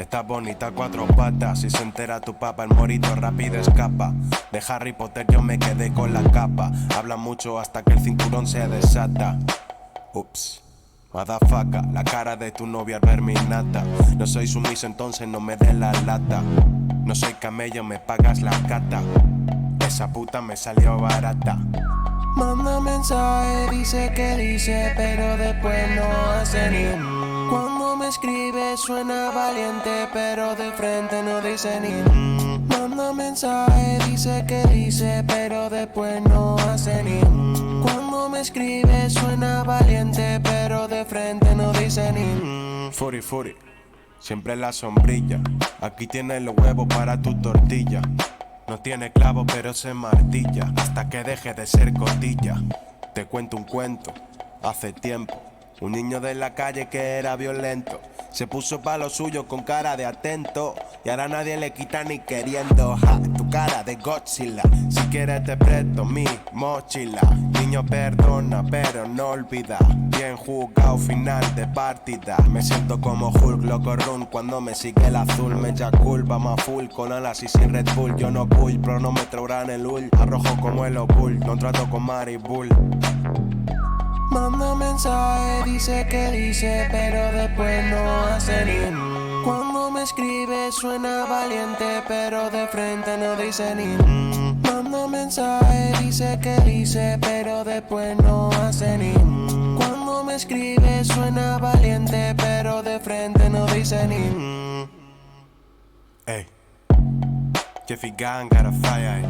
Estás bonita a cuatro patas. Si se entera tu papá, el morito rápido escapa. De Harry Potter yo me quedé con la capa. Habla mucho hasta que el cinturón se desata. Ups, motherfucker, la cara de tu novia al ver mi nata. No soy sumiso, entonces no me des la lata. No soy camello, me pagas la cata. Esa puta me salió barata. Manda mensaje, dice que dice, pero después no hace ni Cuando me escribe suena valiente, pero de frente no dice ni Manda mensaje, dice que dice, pero después no hace ni Cuando me escribe suena valiente, pero de frente no dice ni Furi, furi, siempre la sombrilla. Aquí tienes los huevos para tu tortilla. No tiene clavo pero se martilla hasta que deje de ser cotilla. Te cuento un cuento, hace tiempo un niño de la calle que era violento se puso pa' lo suyo con cara de atento y ahora nadie le quita ni queriendo. Ja, tu cara de Godzilla, si quieres te presto mi mochila. Niño perdona pero no olvida, bien jugado final de partida. Me siento como Hulk, loco run cuando me sigue el azul. Me echa culpa más full con alas y sin Red Bull. Yo no cool, cronómetro gran el ull, arrojo como el ocult, no trato con Maribull. Manda mensaje, dice que dice, pero después no hace ni Cuando me escribe suena valiente, pero de frente no dice ni Manda mensaje, dice que dice, pero después no hace ni Cuando me escribe suena valiente, pero de frente no dice ni Ey, Jeffy Gang got a fire,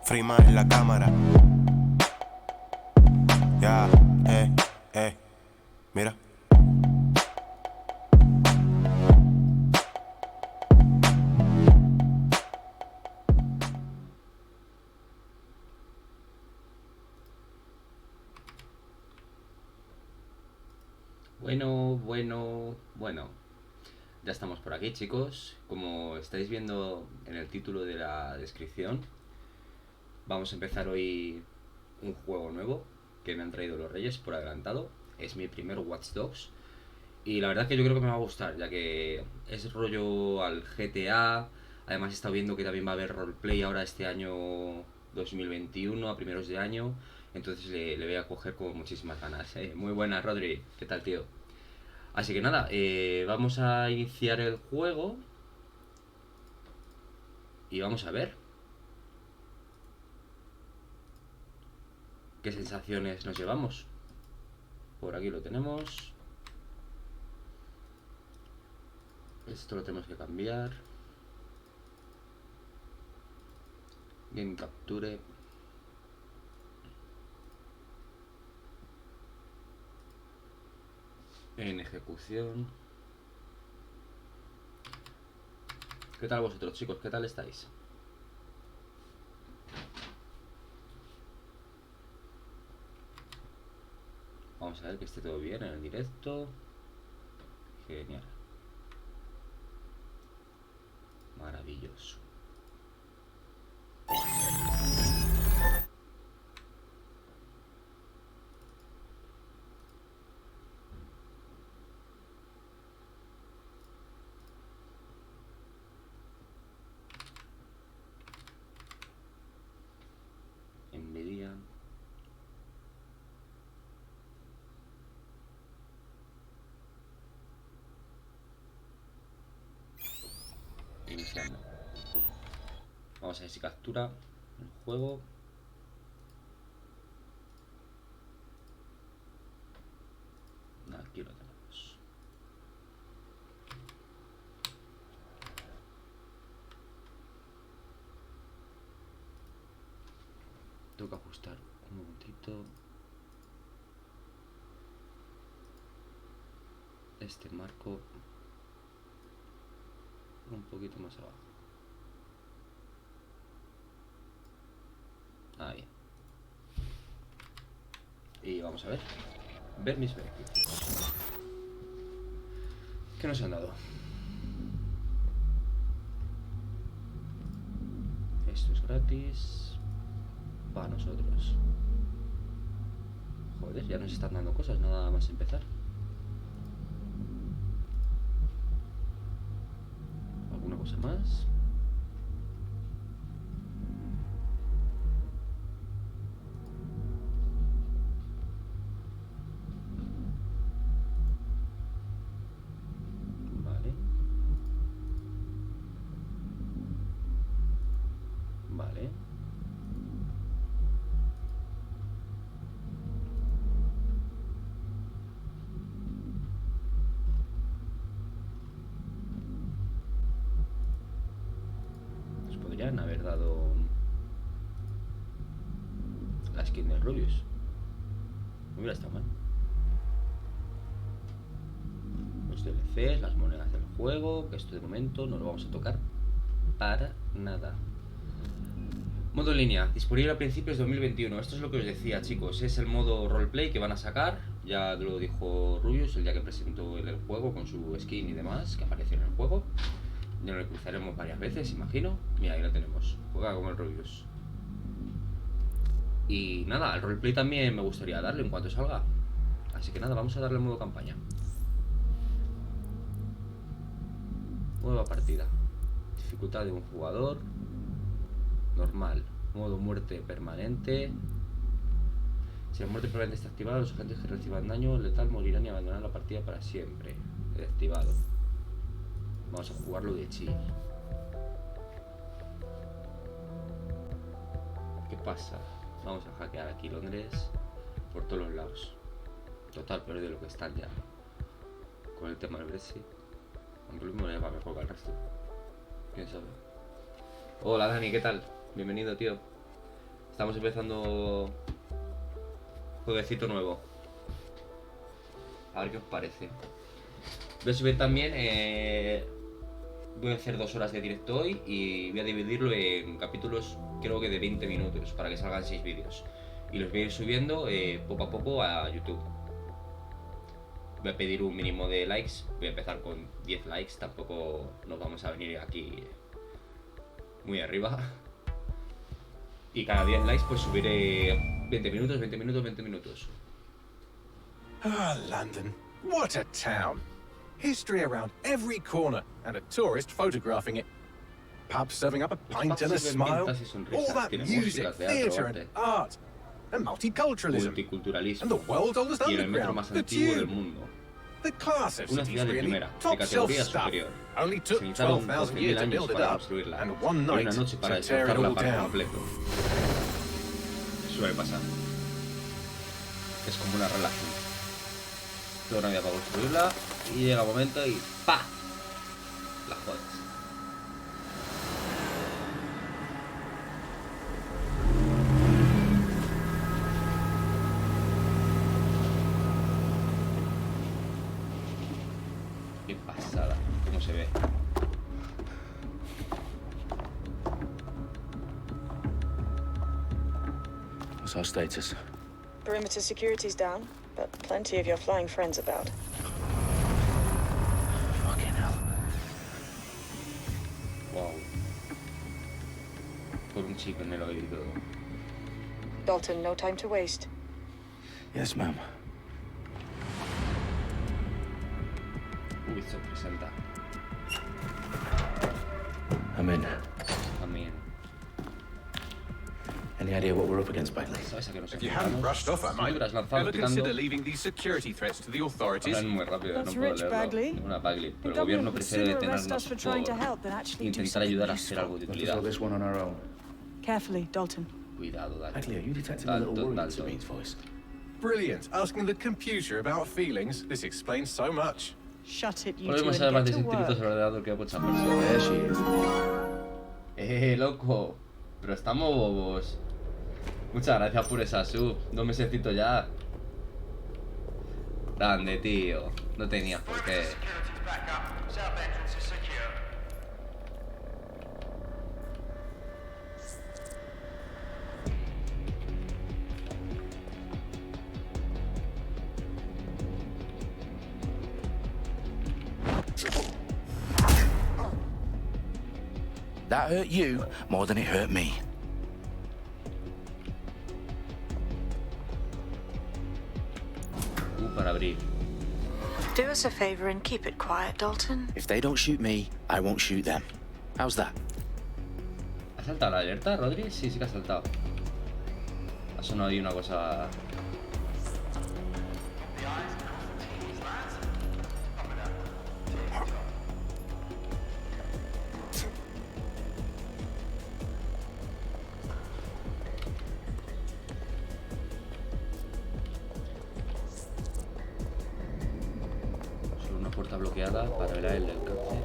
Freeman en la cámara. Ya, mira. Bueno. Ya estamos por aquí, chicos. Como estáis viendo en el título de la descripción, vamos a empezar hoy un juego nuevo que me han traído los Reyes por adelantado. Es mi primer Watch Dogs y la verdad que yo creo que me va a gustar, ya que es rollo al GTA. Además he estado viendo que también va a haber RollPLAY ahora este año 2021, a primeros de año. Entonces le voy a coger con muchísimas ganas. Muy buenas, Rodri. ¿Qué tal, tío? Así que nada, vamos a iniciar el juego y vamos a ver qué sensaciones nos llevamos. Por aquí lo tenemos. Esto lo tenemos que cambiar. Game Capture. En ejecución. ¿Qué tal vosotros, chicos? ¿Qué tal estáis? Vamos a ver que esté todo bien en el directo. Genial. Maravilloso. Nvidia. Iniciando. Vamos a ver si captura el juego. Aquí lo tenemos. Tengo que ajustar un momentito este marco un poquito más abajo. Ahí. Y vamos a ver mis beneficios. ¿Qué nos han dado? Esto es gratis para nosotros. Joder, ya nos están dando cosas nada más empezar. cosa más. Vale. Vale. Nos podrían haber dado la skin del Rubius. No hubiera estado mal. Los DLCs, las monedas del juego, que esto de momento no lo vamos a tocar para nada. Modo en línea, disponible a principios de 2021. Esto es lo que os decía, chicos. Es el modo roleplay que van a sacar. Ya lo dijo Rubius el día que presentó el juego con su skin y demás, que apareció en el juego. Ya lo cruzaremos varias veces, imagino. Mira, ahí lo tenemos. Juega como el Rubius. Y nada, al roleplay también me gustaría darle en cuanto salga. Así que nada, vamos a darle modo campaña. Nueva partida. Dificultad de un jugador. Normal. Modo muerte permanente. Si la muerte permanente está activada, los agentes que reciban daño letal morirán y abandonarán la partida para siempre. Desactivado. Vamos a jugarlo de chill. ¿Qué pasa? Vamos a hackear aquí Londres por todos los lados. Total, peor de lo que están ya con el tema del Brexit. Aunque lo mismo le va mejor que el resto. ¿Quién sabe? Hola Dani, ¿qué tal? Bienvenido, tío. Estamos empezando jueguecito nuevo. A ver qué os parece. Voy a subir también voy a hacer 2 horas de directo hoy y voy a dividirlo en capítulos, creo que de 20 minutos, para que salgan 6 vídeos. Y los voy a ir subiendo poco a poco a YouTube. Voy a pedir un mínimo de likes. Voy a empezar con 10 likes. Tampoco nos vamos a venir aquí muy arriba. Y cada 10 likes pues subiré 20 minutos, 20 minutos, 20 minutos. Ah, London. What a town. History around every corner and a tourist photographing it. Pubs serving up a pint and a smile. All that music, theatre and art. And multiculturalism. Multiculturalismo. And the world's oldest Y el metro underground, más the antiguo del Tube. mundo. The class of Una cities, ciudad de really. primera, de Top shelf categoría stuff. superior. Only took Se necesitaron 12,000 12.000 years to años build it para up. construirla. And one Y night una noche para to tear it destrozarla all para down. completo. Suele pasar. Es como una relación. Toda una vida para construirla y llega un momento y ¡pa! La jodes. Qué pasada, cómo se ve. What's our status? Perimeter security's down, but plenty of your flying friends about. Fucking hell. Wow. Por un chip en el oído. Dalton, no time to waste. Yes, ma'am. Ubisoft presenta. I'm in. También. Any idea what we're up against, Bagley? ¿Sabes a qué nos If you hadn't enfrentamos? brushed off, I Si might hubieras lanzado ever picando. consider leaving these security threats to the authorities. Hablan muy rápido, That's no puedo rich, leerlo. Bagley. Ninguna Bagley. The Pero el gobierno government would prefiere sooner arrest detenernos us for trying to help than por actually do intentar something ayudar a hacer useful. algo de Let's utilidad. resolve this one on our own. Carefully, Dalton. Cuidado, dale. Bagley, are you detecting a little worry in Sabine's voice? Brilliant. Asking the computer about feelings. This explains so much. Shut it, you two, Podemos and saber más de get to sentimientos work. al ordenador que muchas personas. There she is. Loco. Pero estamos bobos. Muchas gracias por esa sub. 2 mesecitos ya. Grande, tío. No tenías por qué. That hurt you more than it hurt me. Para abrir. Do us a favor and keep it quiet, Dalton. If they don't shoot me, I won't shoot them. How's that? ¿Ha saltado la alerta, Rodri? Sí, sí que ha saltado. Ha sonado ahí una cosa... Solo una puerta bloqueada para ver el alcance.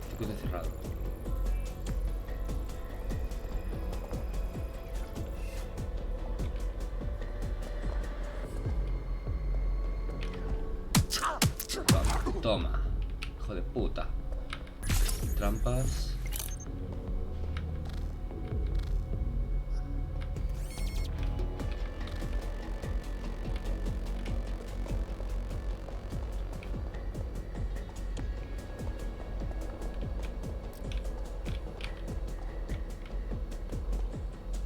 Circuito cerrado. Toma, hijo de puta. Trampas.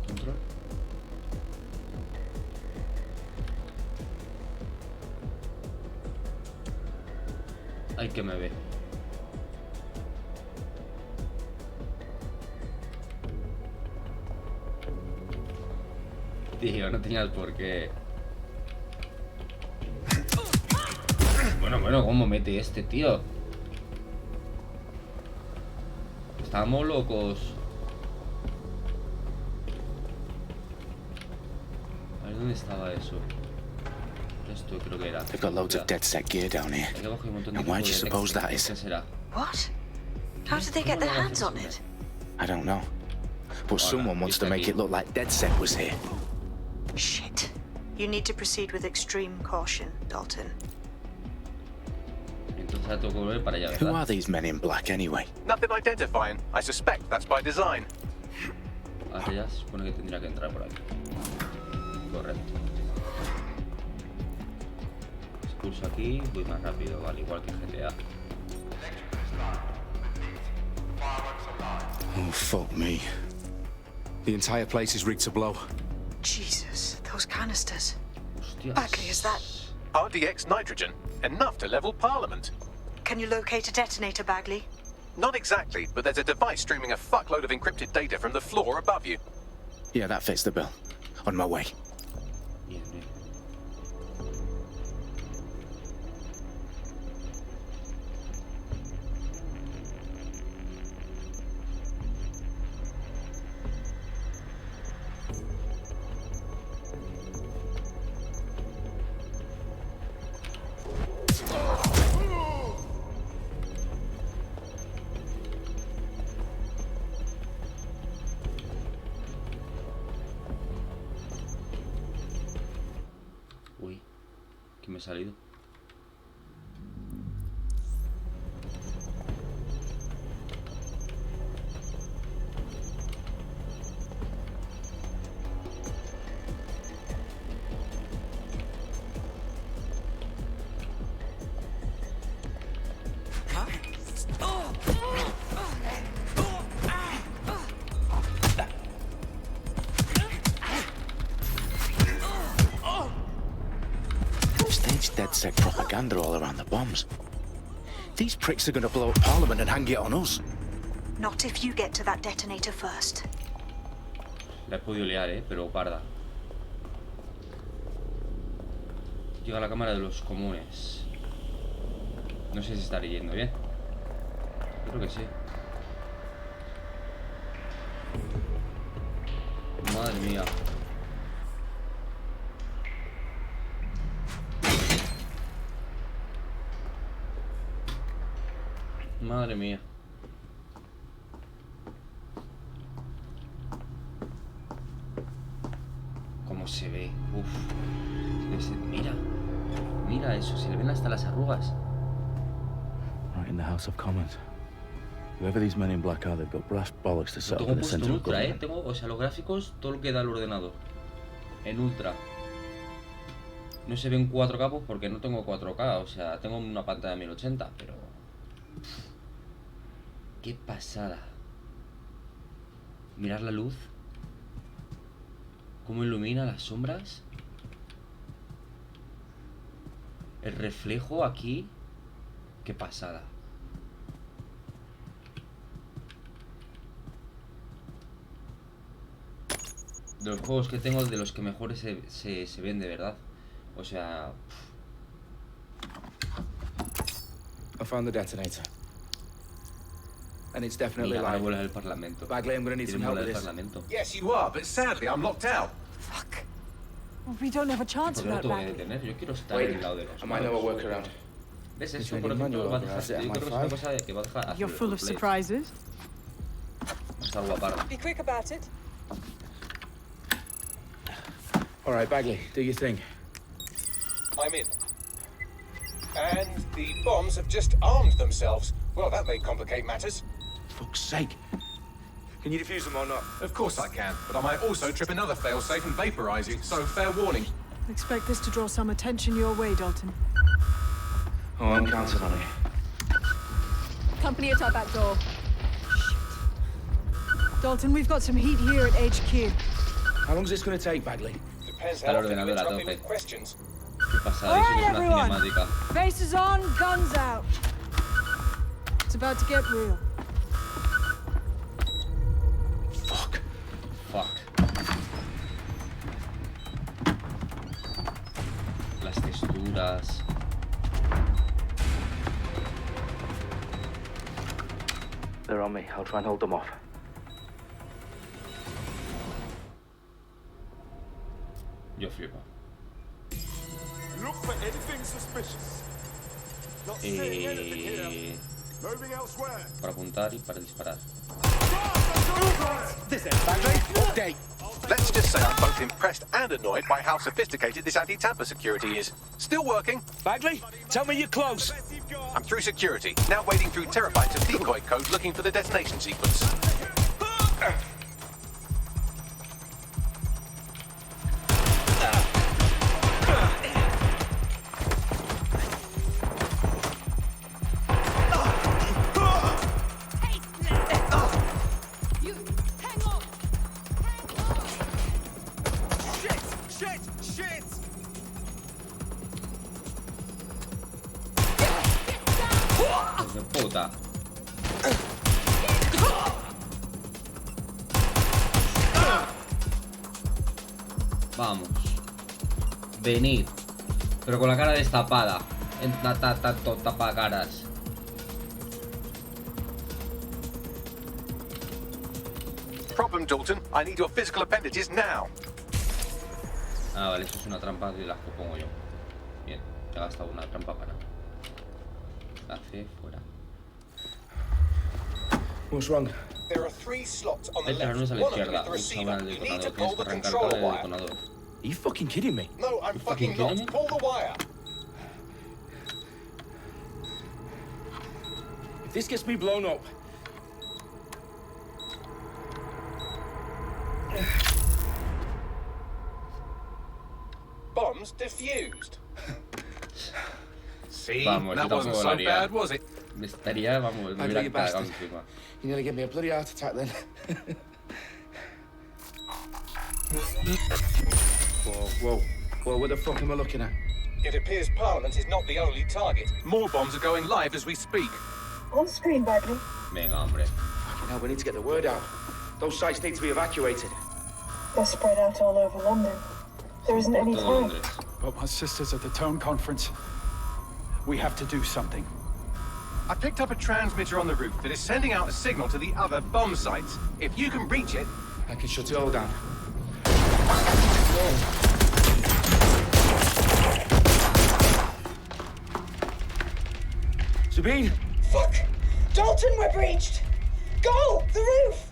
Control. Ay, que me ve. Tío, no tenías por qué. Bueno, ¿cómo mete este, tío? Estamos locos. A ver, ¿dónde estaba eso? Esto creo que era. They've got loads of dead set gear down here. Aquí abajo hay un montón de And why do you equipo de suppose that ¿Qué is? será? What? How did they get their hands on it? I don't know. But someone wants to make it look like dead set was here. Shit. You need to proceed with extreme caution, Dalton. Entonces la tengo que volver para allá, Who ¿verdad? are these men in black anyway? Nothing identifying. I suspect that's by design. Ahora ya se supone que tendría que entrar por aquí. Correcto. Expulso aquí, voy más rápido, al igual que GTA. Oh, fuck me. The entire place is rigged to blow. Jesus, those canisters. Hostias. Bagley, is that... RDX nitrogen. Enough to level Parliament. Can you locate a detonator, Bagley? Not exactly, but there's a device streaming a fuckload of encrypted data from the floor above you. Yeah, that fits the bill. On my way. Bien, bien. Uy, que me he salido. Staged dead set propaganda all around the bombs. These pricks are gonna blow up Parliament and hang it on us. Not if you get to that detonator first. La he podido liar, pero parda. Llega a la cámara de los comunes. No sé si estaré yendo bien. Yo creo que sí. Madre mía. Madre mía. Cómo se ve. Uf. Mira. Mira eso. Se le ven hasta las arrugas. Right in the House of Commons. Whoever these men in black are, they've got brass bollocks to Lo set up tengo in the puesto en centre of ultra, government. Tengo, o sea, los gráficos, todo lo que da el ordenador. En ultra. No se ven 4K pues, porque no tengo 4K. O sea, tengo una pantalla de 1080, pero... ¡Qué pasada! Mirad la luz. Cómo ilumina las sombras. El reflejo aquí. ¡Qué pasada! De los juegos que tengo, de los que mejores se ven de verdad. O sea... I found the detonator. And it's definitely Mira, van a live. volar el parlamento. Bagley, I'm gonna need some Quieren help volar with el this. parlamento. Yes, you are, but sadly I'm locked out. Fuck. Well, we don't have a chance ¿Por qué lo without tengo que Bagley. detener? Yo quiero estar Wait, en el lado de los I might know a malos. workaround. ¿Ves? It's Eso, only por ejemplo, manual va a over dejar... us at Yo creo que es una MI5. cosa que va a dejar... You're full of roleplay. surprises. Va a estar guaparda. Be quick about it. All right, Bagley, do your thing. I'm in. And the bombs have just armed themselves. Well, that may complicate matters. Fuck's sake. Can you defuse them or not? Of course I can, but I might also trip another failsafe and vaporize you, so fair warning. Expect this to draw some attention your way, Dalton. Oh, I'm counting on it. Company at our back door. Shit. Dalton, we've got some heat here at HQ. How long is this going to take, Bagley? Depends Está el how often you ordenador a interrupt me tope. with questions. ¿Qué pasa? All Eso right, es una everyone. cinemática. Faces on, guns out. It's about to get real. Fuck. Fuck. Las texturas. They're on me. I'll try and hold them off. Yo flipo. Look for anything suspicious. Not seeing anything here. Moving elsewhere. Para apuntar y para disparar. This is Bagley. Update. Let's just say I'm both impressed and annoyed by how sophisticated this anti-tamper security is. Still working. Bagley, tell me you're close. I'm through security, now wading through terabytes of decoy code looking for the detonation sequence. ¡Hijos de puta! Vamos. Venid. Pero con la cara destapada. En tapacaras. Problem, Dalton. I need your physical appendages now. Ah, vale, eso es una trampa de las que pongo yo. Bien, he gastado una trampa para. Hace fuera. What's wrong? There are 3 slots on the El plano left. es a la One of them izquierda. is the Usa receiver. el You need to detonador. pull Tienes que the arrancar control el wire. detonador. Are you fucking kidding me? No, I'm fucking kidding not. me? Pull the wire. If this gets me blown up... Bombs defused. See? Vamos, that yo wasn't tampoco so lo haría. bad, was it? Me estaría, vamos, me Ay, hubiera you cagado bastard. encima. You're gonna give me a bloody heart attack then. Whoa. What the fuck am I looking at? It appears Parliament is not the only target. More bombs are going live as we speak. On screen, Bagley. Venga, hombre. Fucking hell, we need to get the word out. Those sites need to be evacuated. They're spread out all over London. There isn't any Todo time. Londres. But my sister's at the town conference. We have to do something. I picked up a transmitter on the roof that is sending out a signal to the other bomb sites. If you can reach it... I can shut it all down. Sabine! Fuck! Dalton, we're breached! Go! The roof!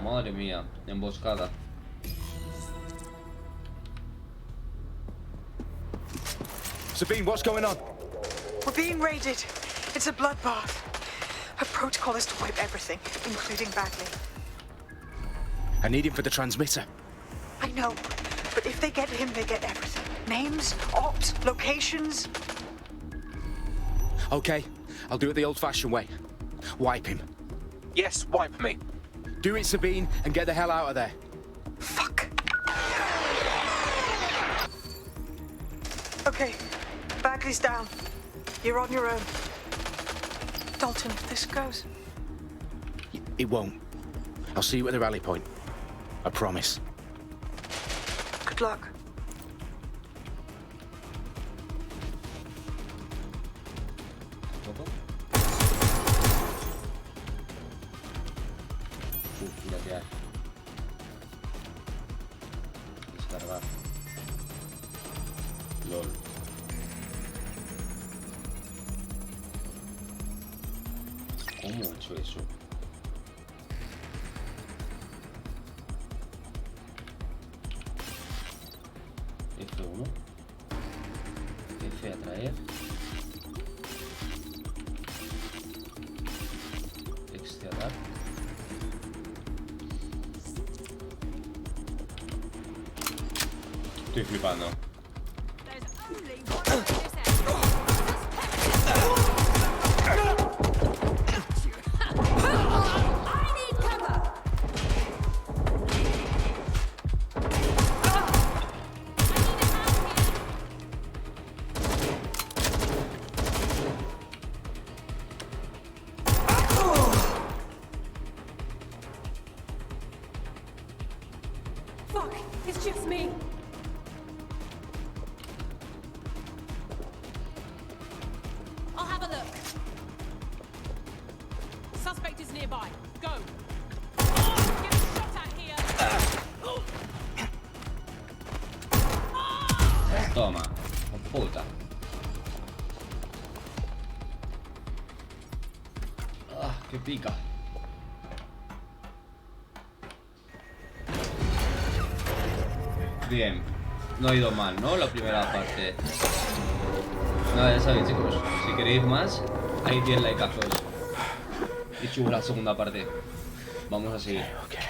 Madre mía, emboscada. Sabine, what's going on? We're being raided. It's a bloodbath. Her protocol is to wipe everything, including Bagley. I need him for the transmitter. I know, but if they get him, they get everything. Names, ops, locations. Okay, I'll do it the old-fashioned way. Wipe him. Yes, wipe me. Do it, Sabine, and get the hell out of there. Fuck. Okay, Bagley's down. You're on your own. Dalton, if this goes... It won't. I'll see you at the rally point. I promise. Good luck. Piratear. Descargar. LOL. ¿Cómo he hecho eso? F1. F atraer. Extraer. Estoy flipando. Fuck, it's just me. I'll have a look. Suspect is nearby. Go. Get shot at here. Toma, puta. Ah, que pica. Bien, no ha ido mal, ¿no? La primera parte. Nada, ya sabéis, chicos, si queréis más, hay 10 likeazos. Y chula la segunda parte. Vamos a seguir. Okay.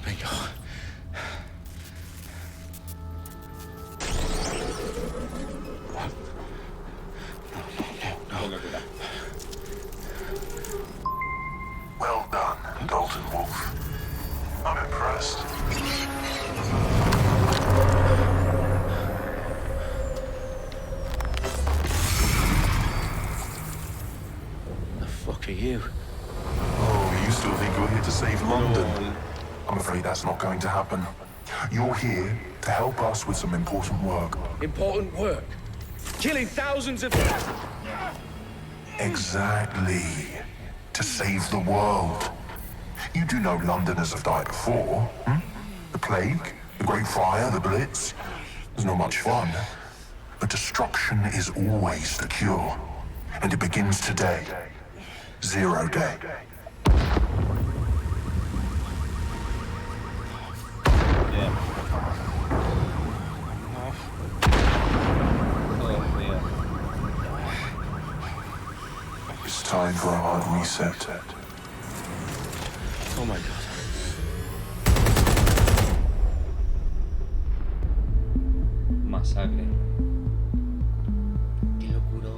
Bingo. Poca cura. Well done, Golden Wolf. I'm impressed. The fuck are you? Oh, you still think you're here to save London? I'm afraid that's not going to happen. You're here to help us with some important work. Important work? Killing thousands of... Exactly. To save the world. You do know Londoners have died before, hmm? The plague, the Great Fire, the Blitz. It's not much fun. But destruction is always the cure. And it begins today. 0 day. Yeah. It's time for a hard reset. Oh my god. Masacre. Qué locura.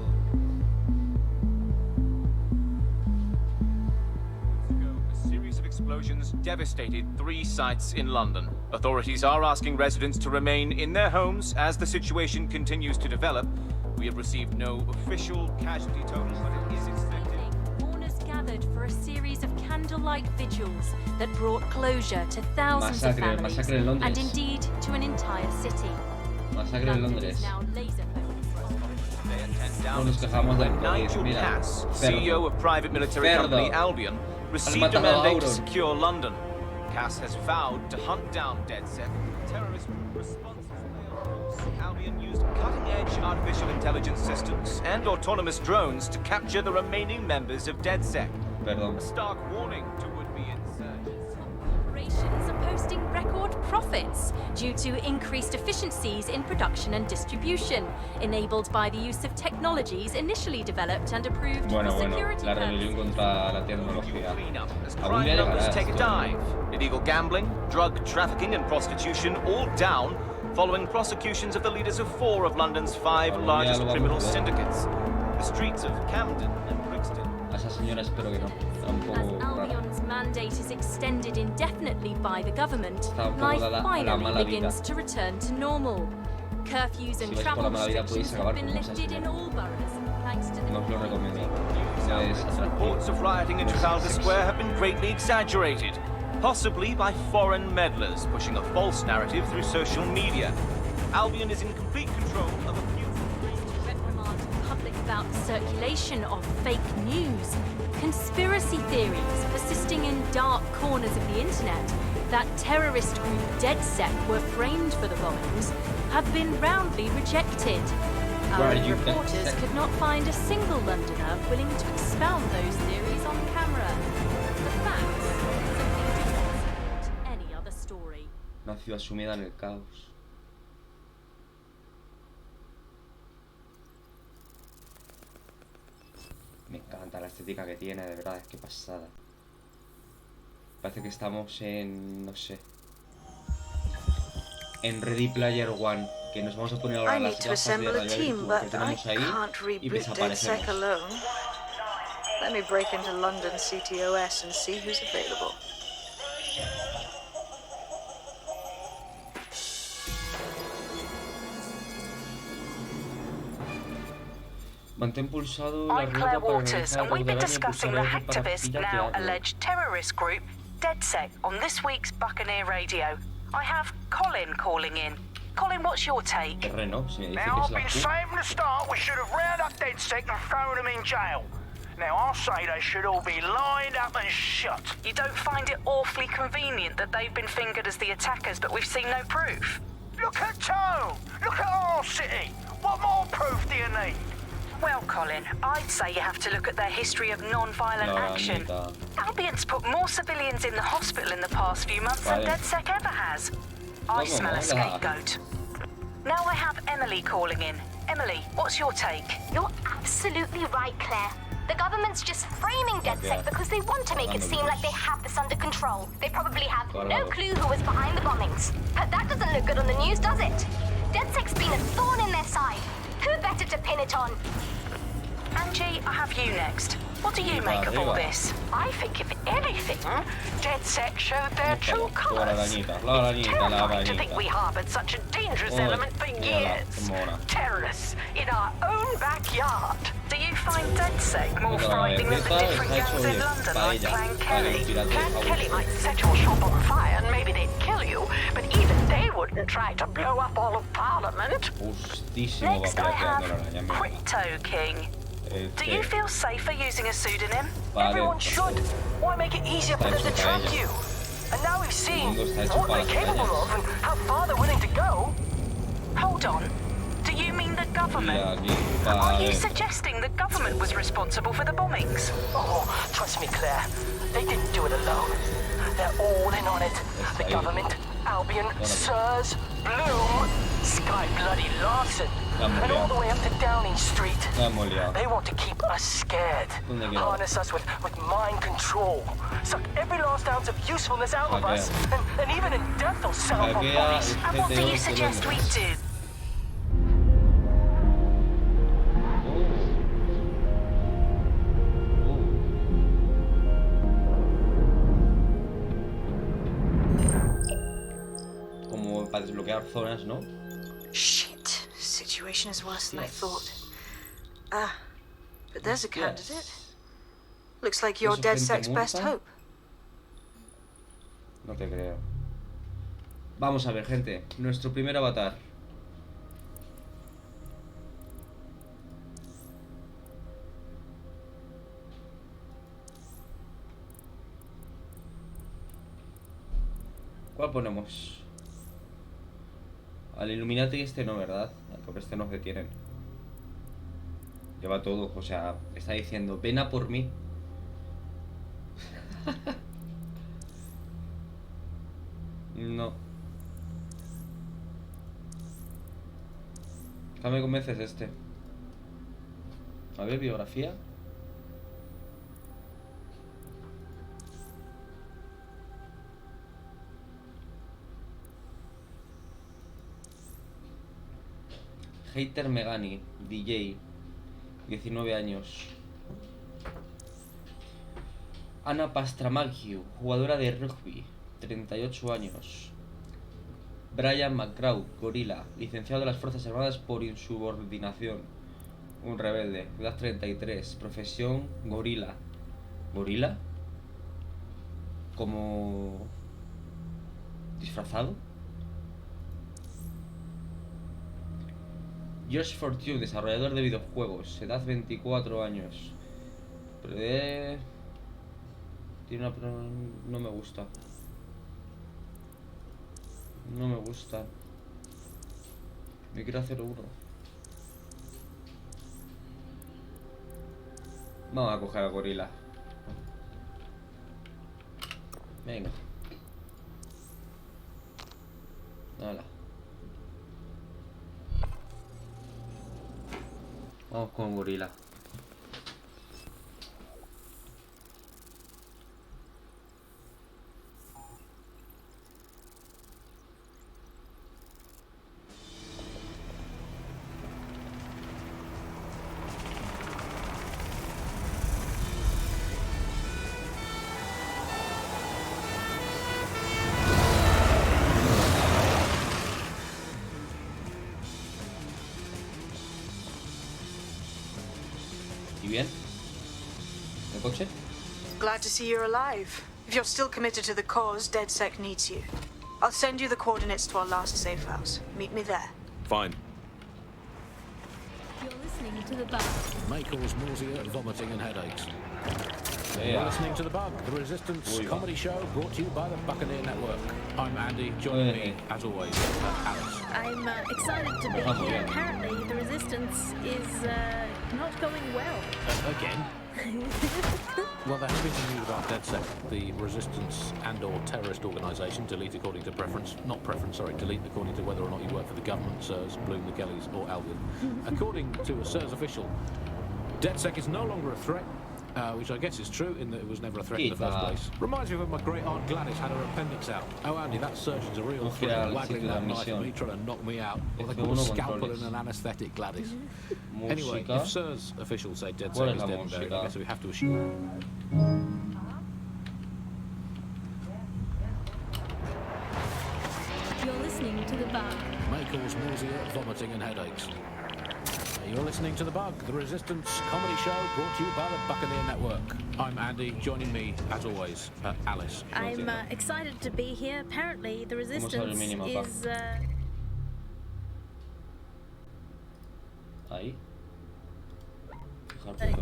A series of explosions devastated 3 sites in London. Authorities are asking residents to remain in their homes as the situation continues to develop. We have received no official casualty totals, but it is expected. Mourners gathered for a series of candlelight vigils that brought closure to thousands of families and indeed to an entire city. Masacre en Londres. Now laser No nos quejamos del Podeis. Mira, Cass, CEO of private military company Albion, received a mandate to secure London. Cass has vowed to hunt down DedSec. Terrorist responses failed. Albion used cutting-edge artificial intelligence systems and autonomous drones to capture the remaining members of DedSec. A stark warning to would-be insurgents. Corporations are posting record profits due to increased efficiencies in production and distribution, enabled by the use of technologies initially developed and approved for security la rebelión contra la tecnología. Crime numbers take a dive. Illegal gambling, drug trafficking and prostitution all down following prosecutions of the leaders of 4 of London's 5 largest criminal syndicates. The streets of Camden and Brixton. Esa señora espero que no. As Albion's mandate is extended indefinitely by the government, life finally begins to return to normal. Curfews and travel restrictions have been lifted in all boroughs, thanks to the... No os lo recomiendo. Reports of rioting in Trafalgar Square have been greatly exaggerated, possibly by foreign meddlers pushing a false narrative through social media. Albion is in complete control of a few... reprimand the public about the circulation of fake news, conspiracy theories persisting in dark corners of the internet that terrorist group DedSec were framed for the bombings have been roundly rejected. Our reporters could not find a single Londoner willing to expound those theories on camera. The facts simply do not support any other story. Una ciudad sumida en el caos. Me encanta la estética que tiene, de verdad, es que pasada. Parece que estamos en... no sé... en Ready Player One, que nos vamos a poner ahora las gafas de realidad que tenemos ahí y desaparecemos. Let me break into London CTOS and see who's available. Mantén pulsado la I'm Claire rueda para Waters, realizar and we've been el discussing the pulsar para hacktivist, now piratearlo. alleged terrorist group, DedSec, on this week's Buccaneer Radio. I have Colin calling in. Colin, what's your take? Now, I've been saying from the start we should have rounded up DedSec and thrown them in jail. Now, I'll say they should all be lined up and shot. You don't find it awfully convenient that they've been fingered as the attackers, but we've seen no proof? Look at Tone! Look at our city! What more proof do you need? Well, Colin, I'd say you have to look at their history of non-violent action. Albion's put more civilians in the hospital in the past few months than DedSec ever has. I smell a scapegoat. Now I have Emily calling in. Emily, what's your take? You're absolutely right, Claire. The government's just framing DedSec because they want to make it seem like they have this under control. They probably have no clue who was behind the bombings. But that doesn't look good on the news, does it? DedSec's been a thorn in their side. Who better to pin it on? Angie, I have you next. What do you make of all this? I think, if anything, DedSec showed their true colours. It's terrifying to think we harboured such a dangerous element for years. Terrorists in our own backyard. Do you find DedSec more frightening than the different gangs in London like Clan Kelly? Clan Kelly might set your shop on fire and maybe they'd kill you, but even they wouldn't try to blow up all of Parliament. Next I have Crypto King. Do you feel safer using a pseudonym? Everyone should. Why make it easier for them to track you? And now we've seen what they're capable of and how far they're willing to go. Hold on. Do you mean the government? Are you suggesting the government was responsible for the bombings? Oh, trust me, Claire. They didn't do it alone. They're all in on it. The government, Albion, Sirs, Bloom, Sky Bloody Larson, and all the way up to Downing Street. They want to keep us scared, harness us with mind control, suck every last ounce of usefulness out of us, and even in death they'll sell our bodies. And what do you suggest we do? Como para desbloquear zonas, ¿no? Shit. Situation is worse than I thought. Ah, but there's a candidate. Looks like you're DedSec's best hope. No te creo. Vamos a ver, gente. Nuestro primer avatar. ¿Cuál ponemos? Al Illuminati este no, ¿verdad? Porque este nos detienen. Lleva todo, o sea, está diciendo, ven a por mí. No. ¿Qué me convences este? A ver, biografía. Hater Megani, DJ, 19 años. Ana Pastramagiu, jugadora de rugby, 38 años. Brian McCraw, gorila, licenciado de las Fuerzas Armadas por insubordinación. Un rebelde, edad 33, profesión gorila. ¿Gorila? ¿Como disfrazado? Josh Fortune, desarrollador de videojuegos, edad 24 años. Tiene una... No me gusta. No me gusta. Me quiero hacer uno. Vamos a coger al gorila. Venga. Hola. Vamos con gorila. ¿Y bien? ¿El coche? Glad to see you're alive. If you're still committed to the cause, DedSec needs you. I'll send you the coordinates to our last safe house. Meet me there. Fine. You're listening to The Bug. May cause nausea, vomiting and headaches. Yeah. You're listening to The Bug, the Resistance comedy show brought to you by the Buccaneer Network. I'm Andy, joining me, as always, Alice. I'm excited to be here. Apparently, the Resistance is not going well. Again? Well, there has been some news about DedSec, the Resistance and/or terrorist organisation, delete according to preference. Not preference, sorry, delete according to whether or not you work for the government, SIRS, Bloom, the Kellys, or Albion. According to a SIRS official, DedSec is no longer a threat. Which I guess is true, in that it was never a threat in the first place. Reminds me of when my great-aunt Gladys had her appendix out. Oh, Andy, that surgeon's a real threat, waggling that knife at me, trying to knock me out. Or they call a scalpel and an anaesthetic, Gladys. Anyway, if SIRS officials say DedSec is dead and buried, I guess we have to assume... You're listening to The Bug. May cause nausea, vomiting and headaches. You're listening to The Bug, the Resistance comedy show brought to you by the Buccaneer Network. I'm Andy, joining me, as always, Alice. I'm excited to be here. Apparently, the Resistance is... Ahí.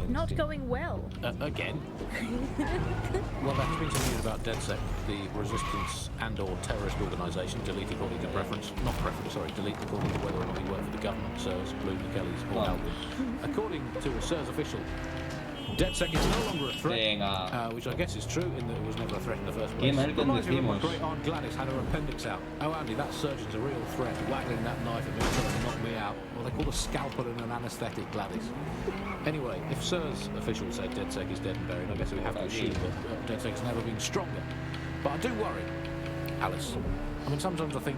not going well. Again? Well, there has been some news about DedSec, the Resistance and/or terrorist organisation, delete according to preference. Not preference, sorry, delete according to whether or not you work for the government, SIRS, Bloom, the Kellys, or Albion. According to a SIRS official, DedSec is no longer a threat, which I guess is true, in that it was never a threat in the first place. Reminds me of when my great-aunt Gladys had her appendix out. Oh, Andy, that surgeon's a real threat, waggling that knife at me, trying to knock me out. Well, they call a scalpel and an anaesthetic, Gladys. Anyway, if SIRS officials say DedSec is dead and buried, I guess we have to assume that DedSec's never been stronger. But I do worry, Alice. I mean, sometimes I think,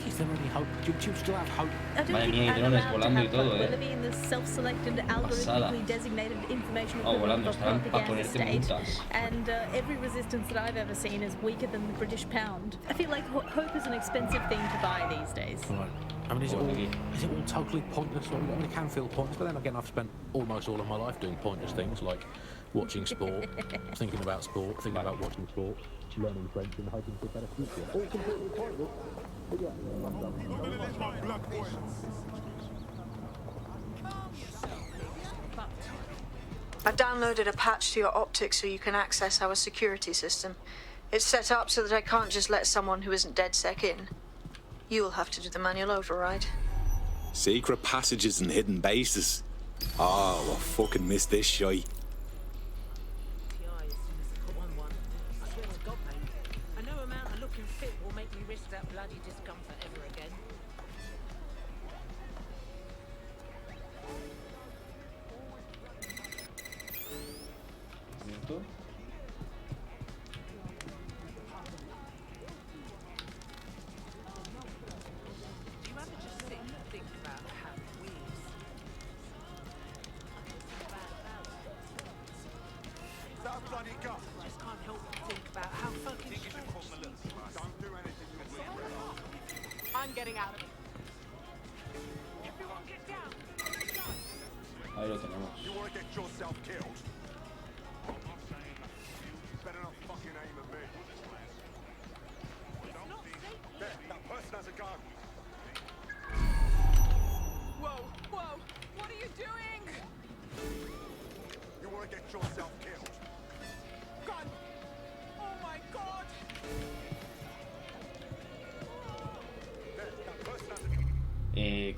is there any hope? Do you still have hope? I don't think I'm allowed to have hope. We're living in the self-selected, algorithmically designated information equivalent of propaganda state, and every resistance that I've ever seen is weaker than the British pound. I feel like hope is an expensive thing to buy these days. Right. I mean, is it all totally pointless? I mean, it can feel pointless, but then again, I've spent almost all of my life doing pointless things, like watching sport, thinking about sport, thinking about watching sport, learning French and hoping for a better future. All completely pointless. But yeah, I've downloaded a patch to your optics so you can access our security system. It's set up so that I can't just let someone who isn't DedSec in. You'll have to do the manual override. Secret passages and hidden bases. Oh, I fucking missed this shite. I'm getting out of it. Ahí lo tenemos. Whoa, whoa, what are you doing? You want to get yourself killed? Gun! Oh my god!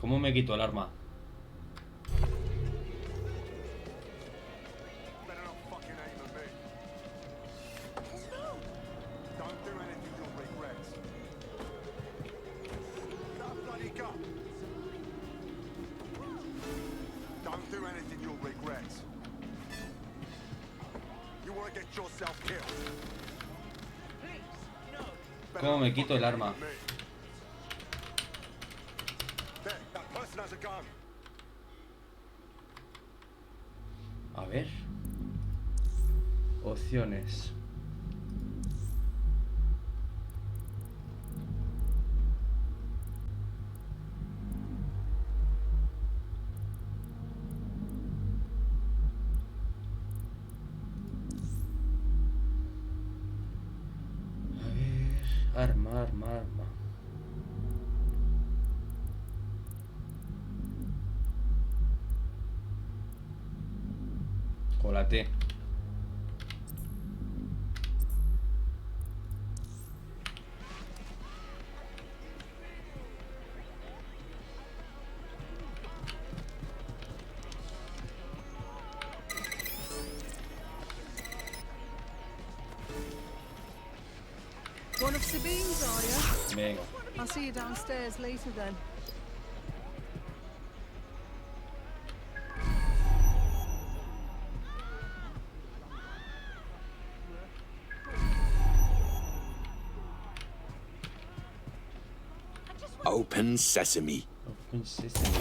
¿Cómo me quito el arma? ¿Cómo me quito el arma? A ver. Opciones. Arma. Con la T. One of Sabine's, are you? Venga. I'll see you downstairs later then. Open sesame. Open sesame.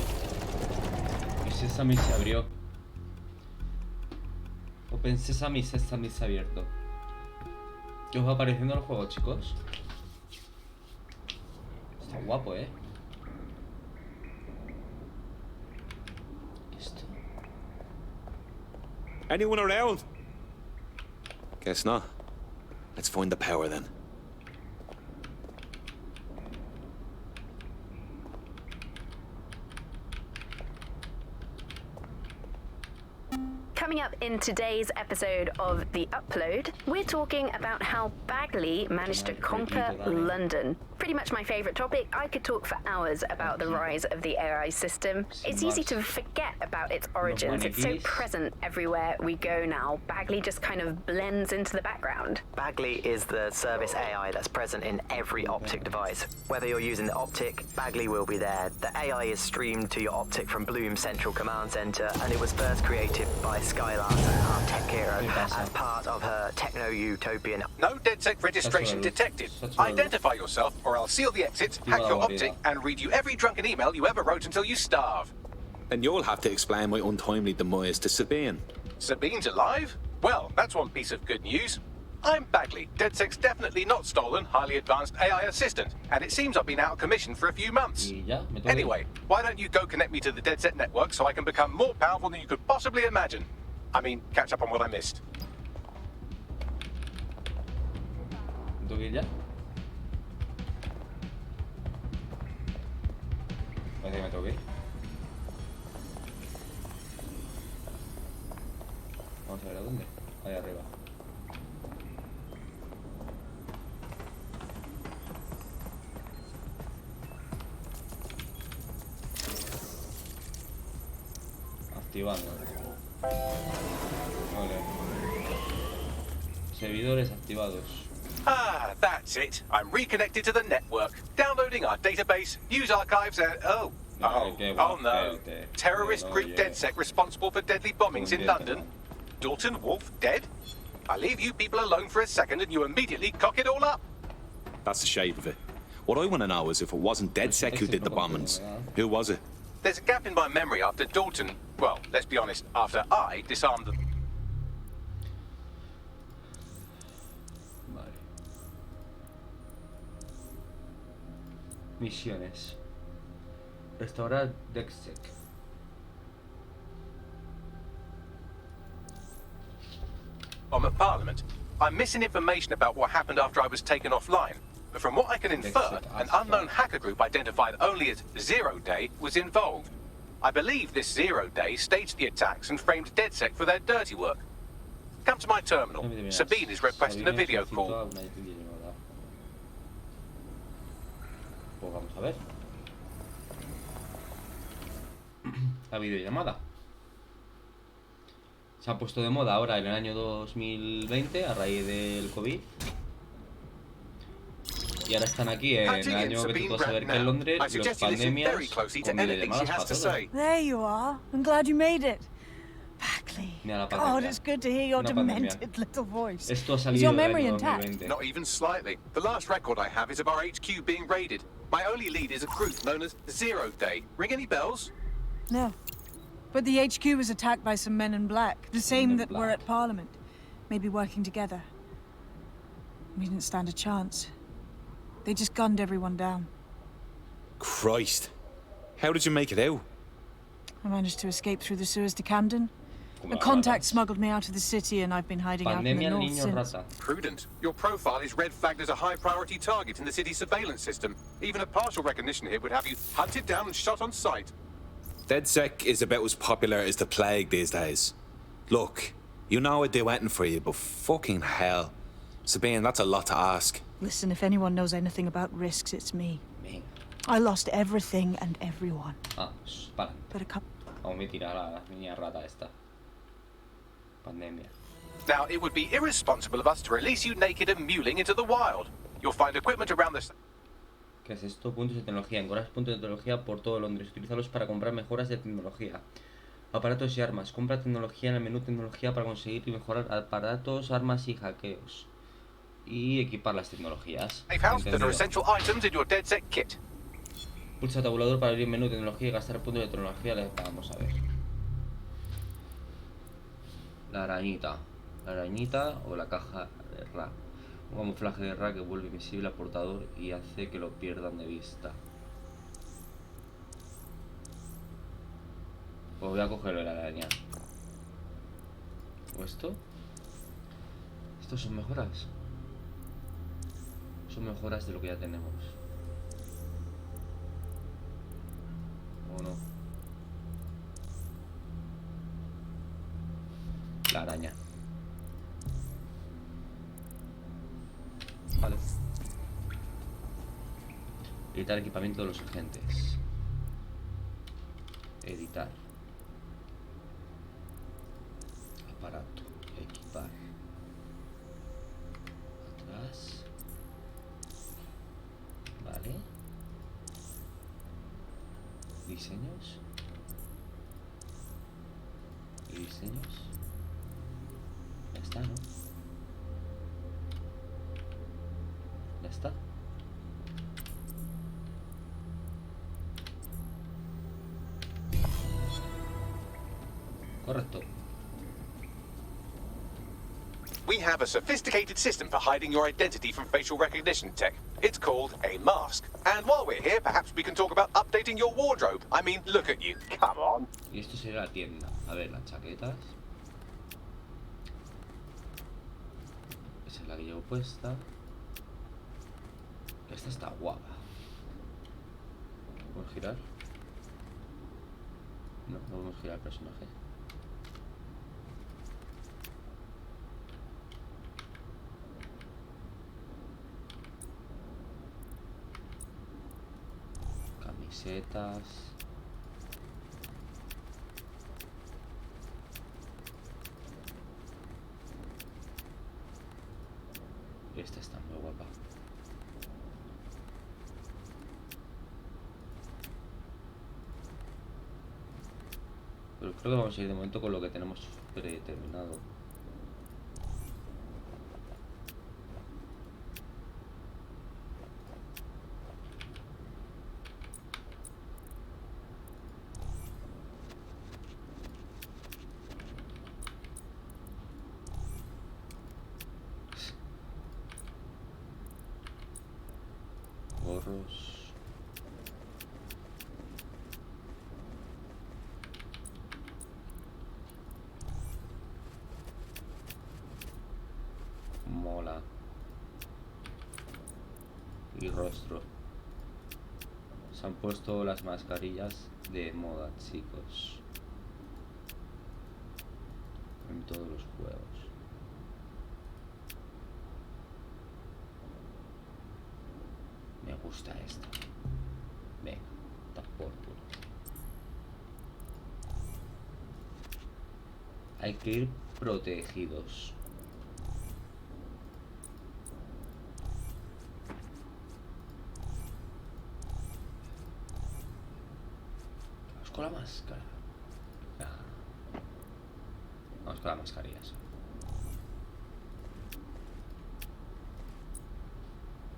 El sesame se abrió. Open sesame, sesame se ha abierto. ¿Qué os va pareciendo el juego, chicos? Está guapo, ¿eh? Esto. Anyone around? Guess not. Let's find the power then. Coming up in today's episode of The Upload, we're talking about how Bagley managed to conquer London. Pretty much my favourite topic. I could talk for hours about the rise of the AI system. It's easy to forget about its origins. It's so present everywhere we go now. Bagley just kind of blends into the background. Bagley is the service AI that's present in every Optic device. Whether you're using the Optic, Bagley will be there. The AI is streamed to your Optic from Bloom's central command center, and it was first created by Skylar, our tech hero, as part of her techno-utopian. No DedSec registration detected. Identify yourself, or I'll seal the exits, hack your Optic, and read you every drunken email you ever wrote until you starve. And you'll have to explain my untimely demise to Sabine. Sabine's alive? Well, that's one piece of good news. I'm Bagley, DedSec's definitely not stolen, highly advanced AI assistant, and it seems I've been out of commission for a few months. Anyway, why don't you go connect me to the DedSec network so I can become more powerful than you could possibly imagine? I mean, catch up on what I missed. ¿Tengo que ir ya? Parece que me tengo que ir. Vamos a ver a dónde. Ahí arriba. Activando. Vale. Servidores activados. Ah, that's it. I'm reconnected to the network, downloading our database, news archives, and oh no. Terrorist group DedSec responsible for deadly bombings in London. Dalton Wolf dead? I leave you people alone for a second and you immediately cock it all up. That's the shape of it. What I want to know is if it wasn't DedSec who did the bombings, who was it? There's a gap in my memory after Dalton, well, let's be honest, after I disarmed them. Misiones. Restaurar DedSec. I'm at Parliament. I'm missing information about what happened after I was taken offline. But from what I can infer, an unknown hacker group identified only as Zero Day was involved. I believe this Zero Day staged the attacks and framed DedSec for their dirty work. Come to my terminal. Sabine is requesting a video call. Pues vamos a ver. La videollamada. Se ha puesto de moda ahora en el año 2020 a raíz del COVID. Y ahora están aquí en el año que tú vas a ver que en Londres los pandemias con videollamadas para todo. There you are. I'm glad you made it. Bagley. God, it's good to hear your demented little voice. Esto ha Is salido your en el memory año intact? 2020. Not even slightly. The last record I have is of our HQ being raided. My only lead is a group known as Zero Day. Ring any bells? No. But the HQ was attacked by some men in black. The same that were at Parliament. Maybe working together. We didn't stand a chance. They just gunned everyone down. Christ. How did you make it out? I managed to escape through the sewers to Camden. A contact smuggled me out of the city and I've been hiding out in the north since. Prudent. Your profile is red flagged as a high priority target in the city's surveillance system. Even a partial recognition hit would have you hunted down and shot on sight. DedSec is about as popular as the plague these days. Look, you know I'd do anything for you, but fucking hell. Sabine, that's a lot to ask. Listen, if anyone knows anything about risks, it's me. I lost everything and everyone. Ah, para. But a couple... Vamos a tirar a la niña rata esta. Pandemia. Now, it would be irresponsible of us to release you naked and mewling into the wild. You'll find equipment around this... ¿Qué es esto? Puntos de tecnología. Encontrar puntos de tecnología por todo Londres. Utilízalos para comprar mejoras de tecnología. Aparatos y armas. Compra tecnología en el menú tecnología para conseguir y mejorar aparatos, armas y hackeos. Y equipar las tecnologías. Pulsa tabulador para abrir el menú tecnología y gastar puntos de tecnología. Vamos a ver. La arañita. La arañita o la caja de RA. Un camuflaje de RA que vuelve invisible al portador y hace que lo pierdan de vista. Pues voy a cogerlo de la araña. ¿O esto? ¿Estos son mejoras? Son mejoras de lo que ya tenemos. ¿O no? La araña. Vale. Editar equipamiento de los agentes. Editar. Aparato. Equipar. Atrás. Vale. Diseños. Y diseños. Ya está, ¿no? Ya está. Correcto. We have a sophisticated system for hiding your identity from facial recognition tech. It's called a mask. And while we're here, perhaps we can talk about updating your wardrobe. I mean, look at you. Come on. Y esto sería la tienda. A ver, las chaquetas. Esa es la que llevo puesta. Esta está guapa. ¿Podemos girar? No, no podemos girar el personaje. Camisetas. Esta está muy guapa. Pero creo que vamos a ir de momento con lo que tenemos predeterminado. Gorros. española y rostro. Se han puesto las mascarillas de moda, chicos, en todos los juegos. Me gusta esto. Venga, está por culo. Hay que ir protegidos. Vamos con la máscara. Vamos con las mascarillas.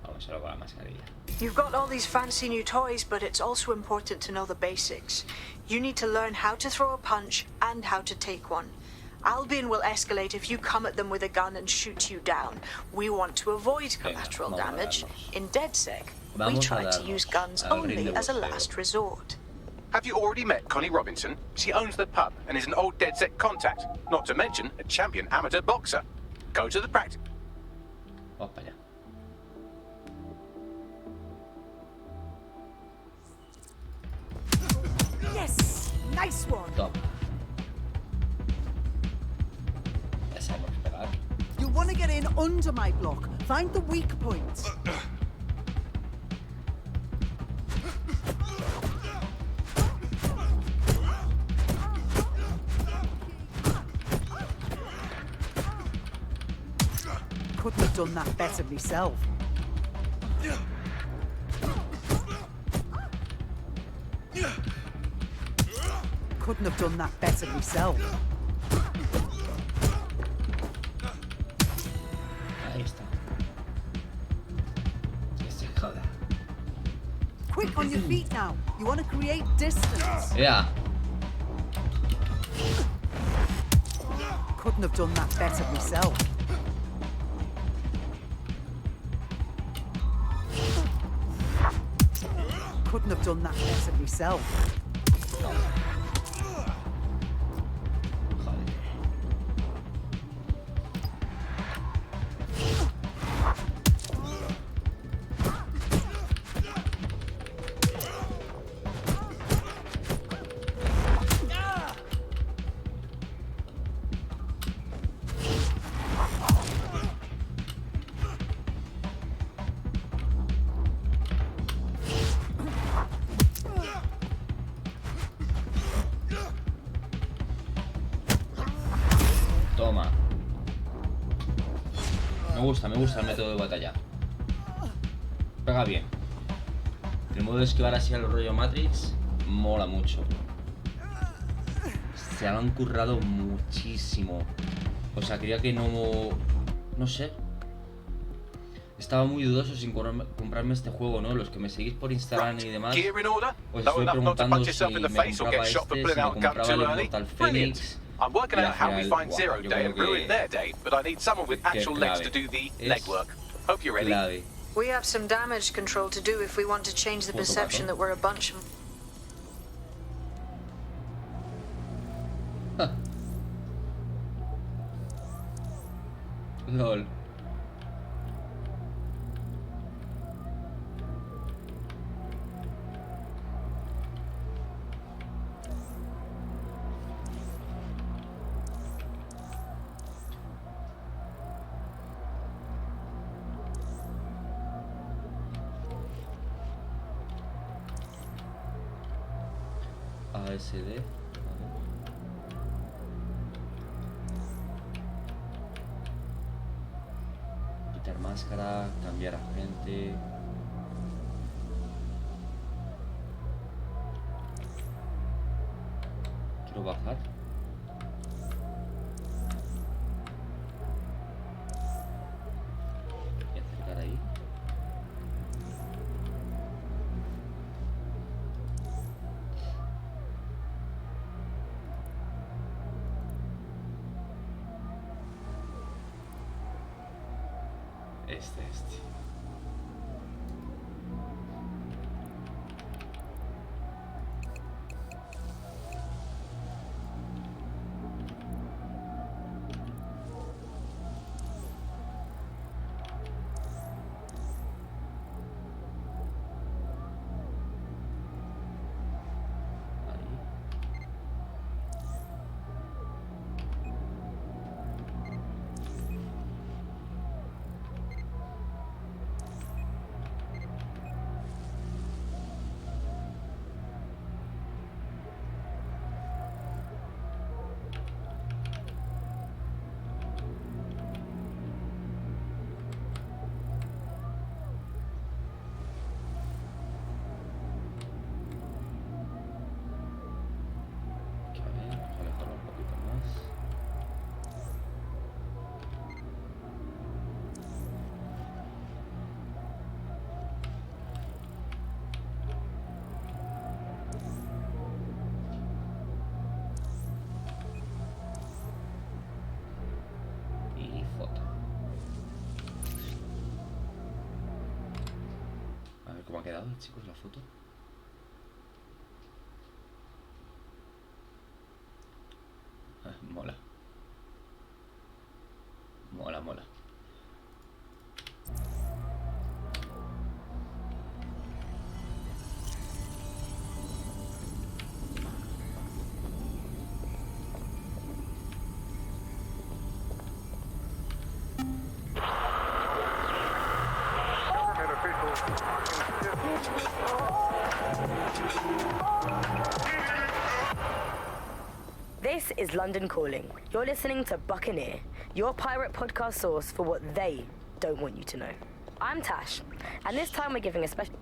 Vamos solo con la mascarilla. You've got all these fancy new toys, but it's also important to know the basics. You need to learn how to throw a punch and how to take one. Albion will escalate if you come at them with a gun and shoot you down. We want to avoid collateral damage. In DedSec, we try to use guns only as a last resort. Have you already met Connie Robinson? She owns the pub and is an old DedSec contact, not to mention a champion amateur boxer. Go to the practice. Vamos para allá. Yes! Nice one! Top. Ya sabemos pegar. You want to get in under my block. Find the weak points. Couldn't have done that better myself. Couldn't have done that better myself. Ahí está. Que se joda. Quick on your feet now. You want to create distance. Yeah. Couldn't have done that better myself. Couldn't have done that better myself. Toma. Me gusta el método de batalla. Pega bien. El modo de esquivar así al rollo Matrix mola mucho. Se lo han currado muchísimo. O sea, creía que no sé. Estaba muy dudoso sin comprarme este juego, ¿no? Los que me seguís por Instagram y demás, os estoy preguntando si me compraba este, si me compraba el Mortal Phoenix. I'm working out how we find Zero Day and ruin their day, but I need someone with actual legs to do the legwork. Hope you're ready. We have some damage control to do if we want to change the perception that we're a bunch of... LOL. ASD. Quitar máscara, cambiar agente. Quiero bajar. Y acercar ahí. Este. ¿Cómo ha quedado, chicos, la foto? Mola. Mola, mola. This is London Calling. You're listening to Buccaneer, your pirate podcast source for what they don't want you to know. I'm Tash, and this time we're giving a special...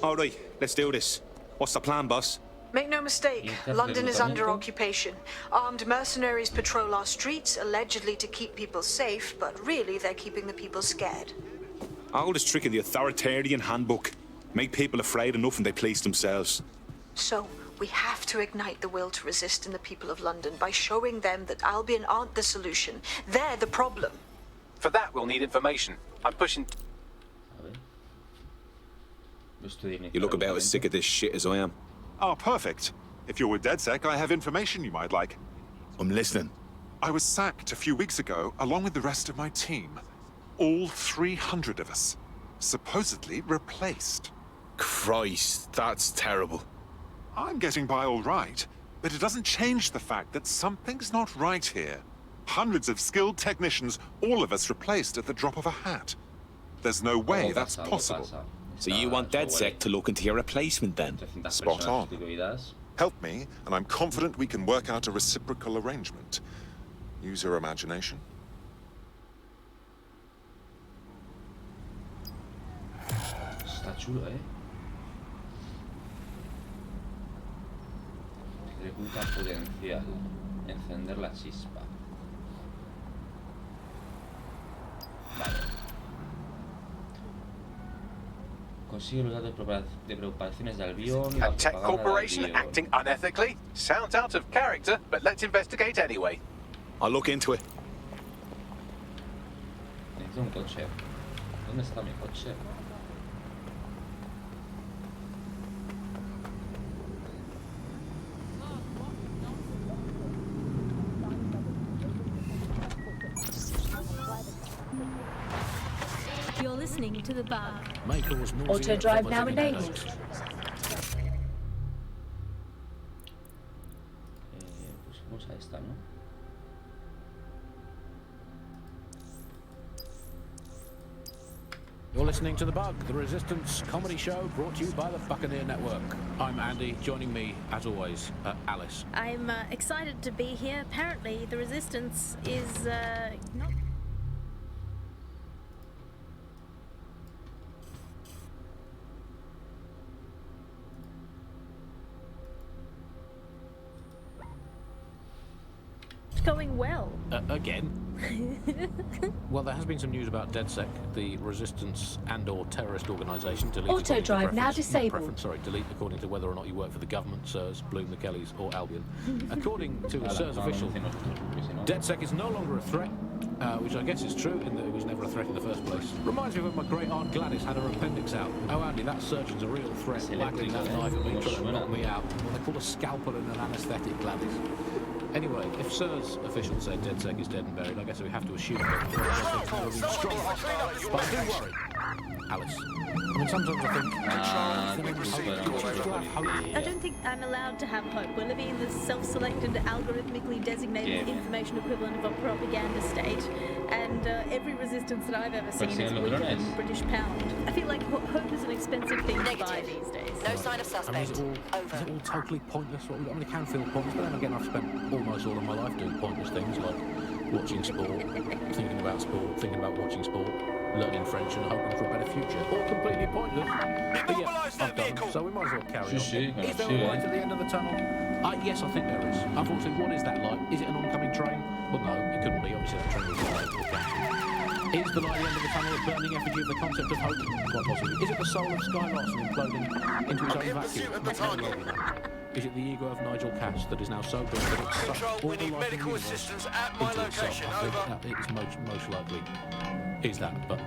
All right, let's do this. What's the plan, boss? Make no mistake, London is under occupation. Armed mercenaries patrol our streets, allegedly to keep people safe, but really they're keeping the people scared. Oldest trick in the authoritarian handbook. Make people afraid enough when they police themselves. So, we have to ignite the will to resist in the people of London by showing them that Albion aren't the solution. They're the problem. For that, we'll need information. I'm pushing... You look about as sick of this shit as I am. Oh, perfect. If you're with DedSec, I have information you might like. I'm listening. I was sacked a few weeks ago, along with the rest of my team. All 300 of us. Supposedly replaced. Christ, that's terrible. I'm getting by all right, but it doesn't change the fact that something's not right here. Hundreds of skilled technicians, all of us replaced at the drop of a hat. There's no way that's possible. So you want DedSec to look into your replacement then? Spot on. Help me, and I'm confident we can work out a reciprocal arrangement. Use your imagination. Está chulo, Recluta potencial. Encender la chispa. Vale. Consigue los datos de preparaciones de Albion. A tech corporation acting unethically? Sounds out of character, but let's investigate anyway. I'll look into it. Necesito un coche. ¿Dónde está mi coche? You're listening to the bug. Auto drive now enabled. Pues vamos a esta, ¿no? You're listening to The Bug, the Resistance comedy show brought to you by the Buccaneer Network. I'm Andy, joining me, as always, Alice. I'm excited to be here. Apparently, the Resistance is not... going well. Again? Well, there has been some news about DedSec, the resistance and/or terrorist organisation. Auto drive now disabled. Delete according to whether or not you work for the government, SIRS, Bloom, the Kellys, or Albion. According to a SIRS official, DedSec is no longer a threat, which I guess is true in that it was never a threat in the first place. Reminds me of when my great aunt Gladys had her appendix out. Oh, Andy, that surgeon's a real threat, whacking that knife at me, trying to knock me out. Well, they pull a scalpel and an anaesthetic, Gladys. Anyway, if SIRS officials say DedSec is dead and buried, I guess we have to assume that DedSec will be strong. But I do worry, Alice. I mean, sometimes I think... I don't think I'm allowed to have hope. We're living in this self-selected, algorithmically designated information equivalent of a propaganda state. And every resistance that I've ever seen is weaker than the British pound. I feel like hope is an expensive thing to buy these days. No sign of suspect. I mean, is it all totally pointless? What we, I mean, it can feel pointless, but then again, I've spent almost all of my life doing pointless things like watching sport, thinking about sport, thinking about watching sport, learning French and hoping for a better future. All completely pointless. But yeah, I've done, so we might as well carry on. Is there a light at the end of the tunnel? Yes, I think there is. Unfortunately, what is that light? Is it an oncoming train? Well, no, it couldn't be. Obviously, that train was delayed or cancelled. Is the light at the end of the tunnel a burning effigy of the concept of hope? Quite possibly. Is it the soul of Sky Larson imploding into its own vacuum? Is it the ego of Nigel Cass that is now so big that it's sucked all the life in the universe into itself? I think that is most likely is that, but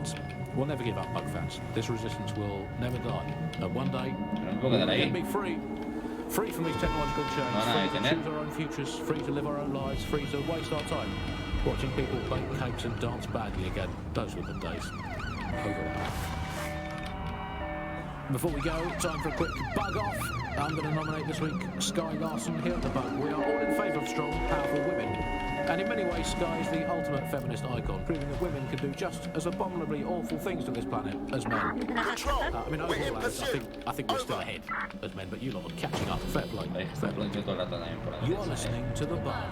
we'll never give up, Bug fans. This resistance will never die. And one day, we'll be free. Free from these technological chains, free to choose our own futures, free to live our own lives, free to waste our time watching people bake cakes and dance badly again. Those were the days. Before we go, time for a quick bug off. I'm going to nominate this week Sky Larson here at the Bug. We are all in favour of strong, powerful women. And in many ways, Sky is the ultimate feminist icon, proving that women can do just as abominably awful things to this planet as men. I mean, overall, lads, I think we're still ahead as men, but you lot are catching up. Fair play. Fair play. You are listening to the Bug.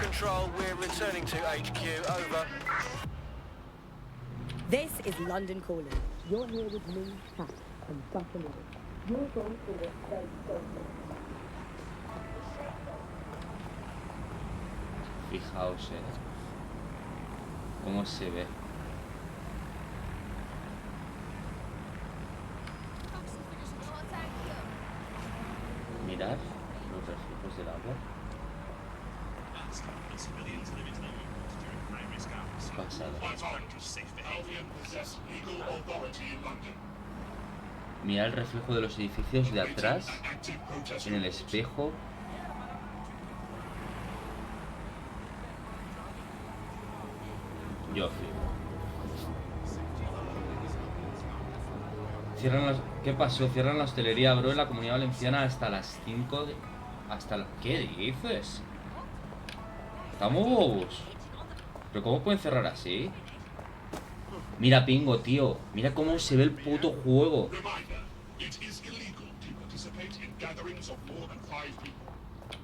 Control, we're returning to HQ. Over. This is London Calling. You're here with me, Kat, and Buckingham. You're going through it very closely. Fijaos, cómo se ve. Mirad los reflejos del agua. Mira el reflejo de los edificios de atrás en el espejo. Yo flipo. Cierran las... ¿Qué pasó? Cierran la hostelería, bro, en la Comunidad Valenciana hasta las 5 de... ¿Qué dices? Estamos bobos. ¿Pero cómo pueden cerrar así? Mira, Pingo, tío. Mira cómo se ve el puto juego.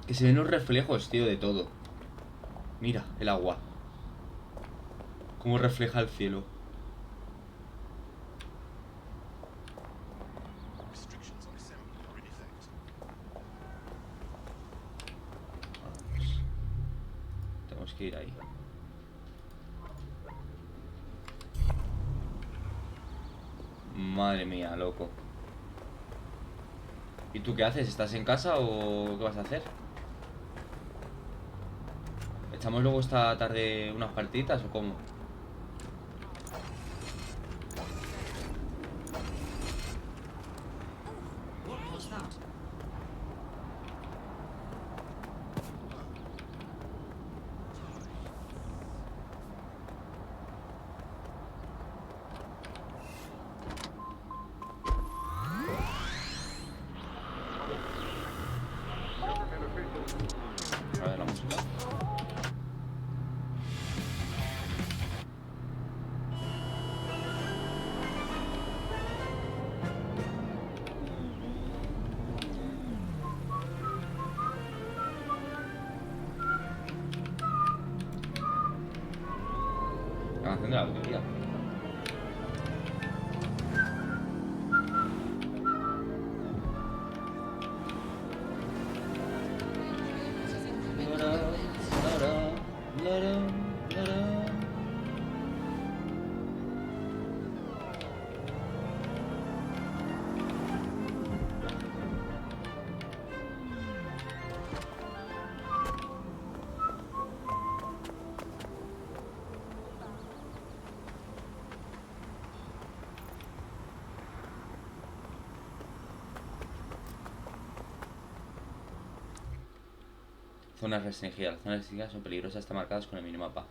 Que se ven los reflejos, tío, de todo. Mira, el agua. Cómo refleja el cielo. Tenemos que ir ahí. Madre mía, loco. ¿Y tú qué haces? ¿Estás en casa o qué vas a hacer? ¿Echamos luego esta tarde unas partiditas o cómo? A ver la música. La canción de la batería. Zonas restringidas. Las zonas restringidas son peligrosas, están marcadas con el minimapa.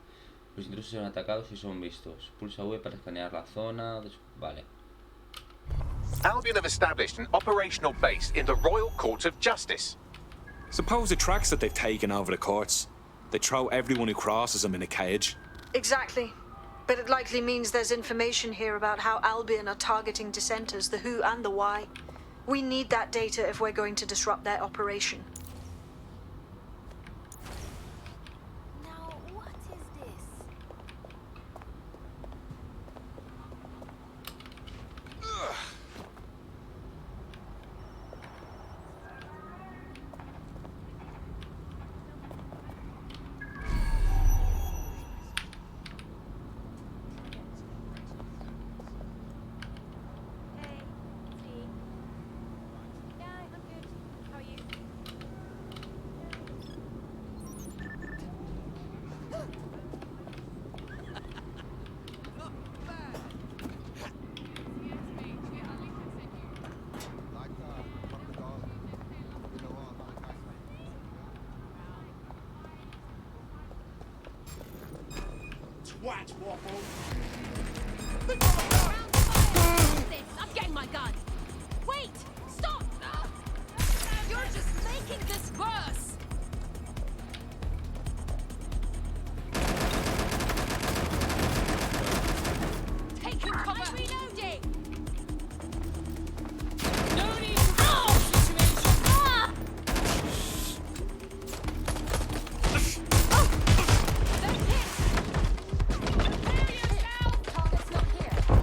Los intrusos son atacados y son vistos. Pulsa V para escanear la zona. Vale. Albion have established an operational base in the Royal Court of Justice. Suppose the tracks that they've taken over the courts, they throw everyone who crosses them in a cage. Exactly. But it likely means there's information here about how Albion are targeting dissenters, the who and the why. We need that data if we're going to disrupt their operation. I'm getting my gun. Wait! Stop! You're just making this worse. Taking cover. I'm reloading. No need to situation.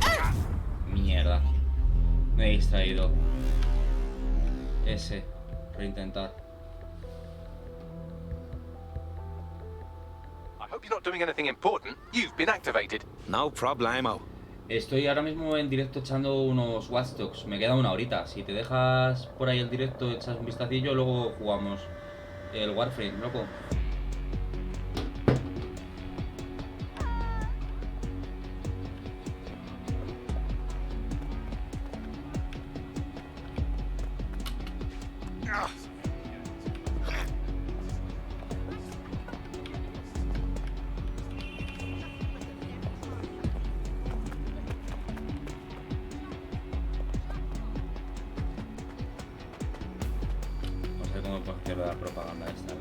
Ah! Mierda. Me he distraído. Ese. Reintentar. I hope you're not doing anything important. You've been activated. No problemo. Estoy ahora mismo en directo echando unos Watch Dogs. Me queda una horita. Si te dejas por ahí el directo, echas un vistacillo, luego jugamos el Warframe, loco. No sé cómo puedo hacer la propaganda esta, ¿no?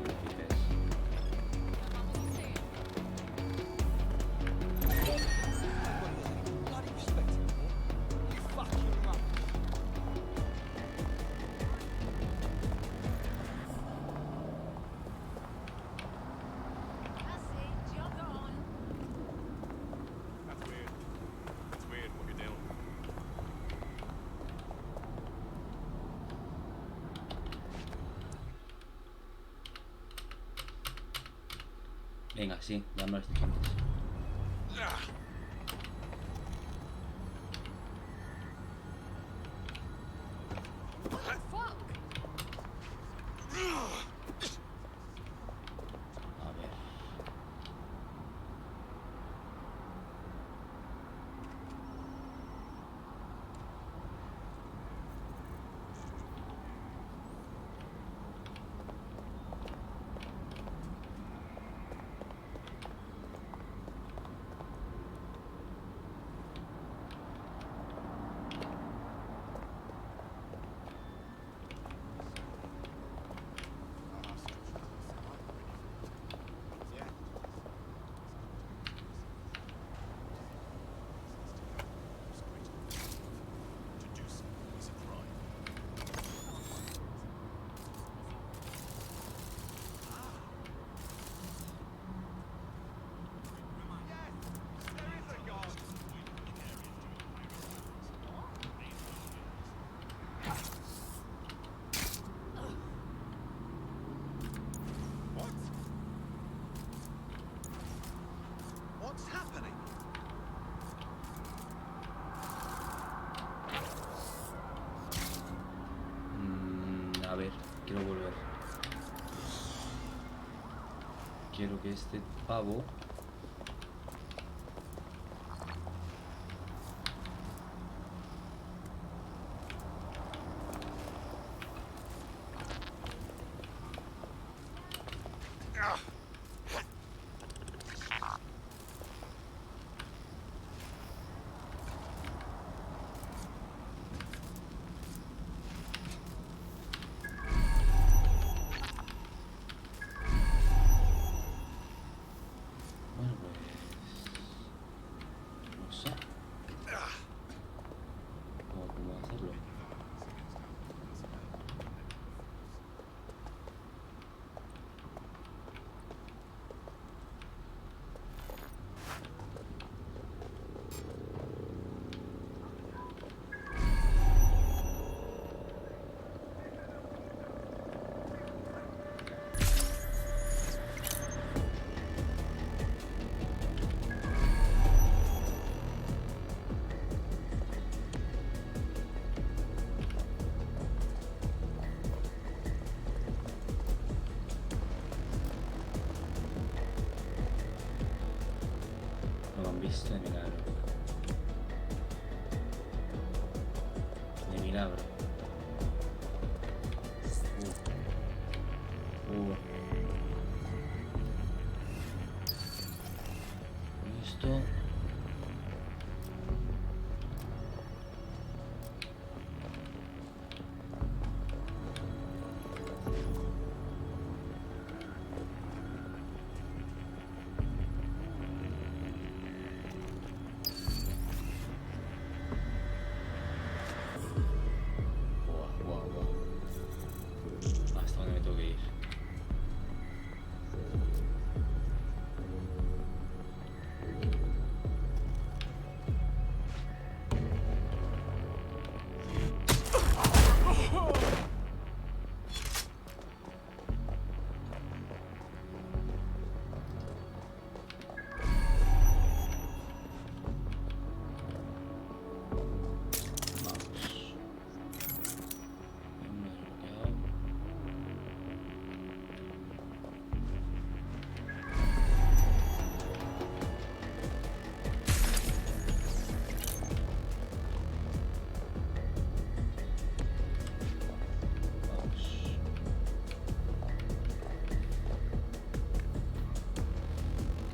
Venga, sí, ya me lo has dicho antes. A ver. A ver, quiero volver. Quiero que este pavo... Este de milagro. De milagro. ¿Dónde esto. Hasta dónde me tengo que ir.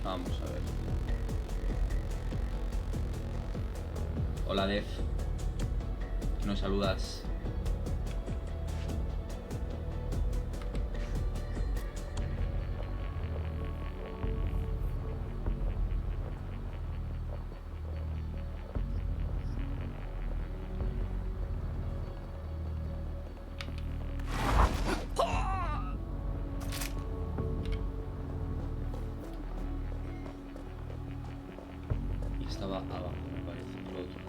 Vamos a ver. Hola, Dev. ¿Nos saludas? Estaba abajo, me parece, el otro.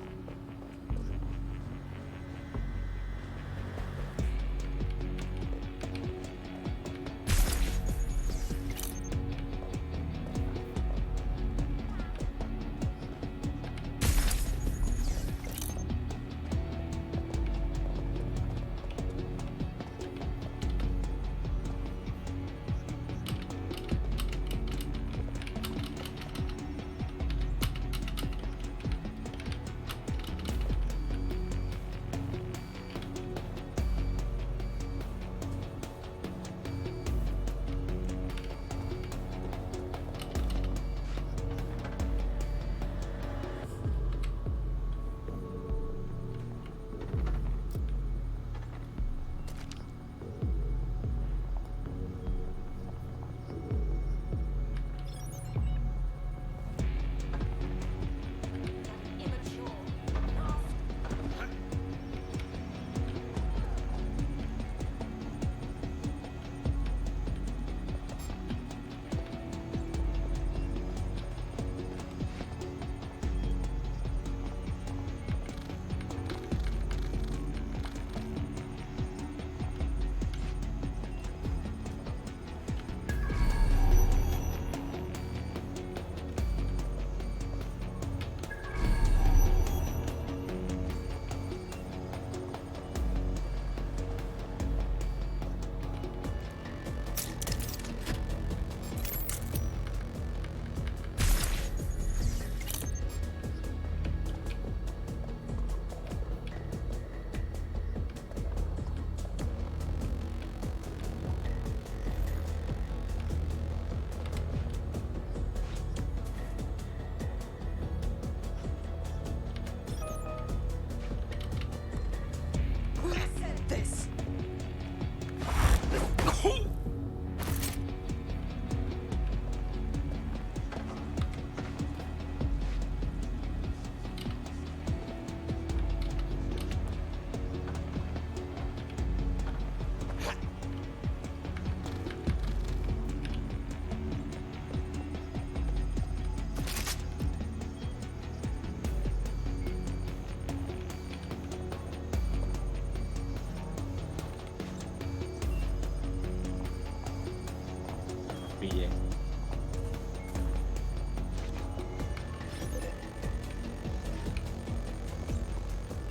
Pille.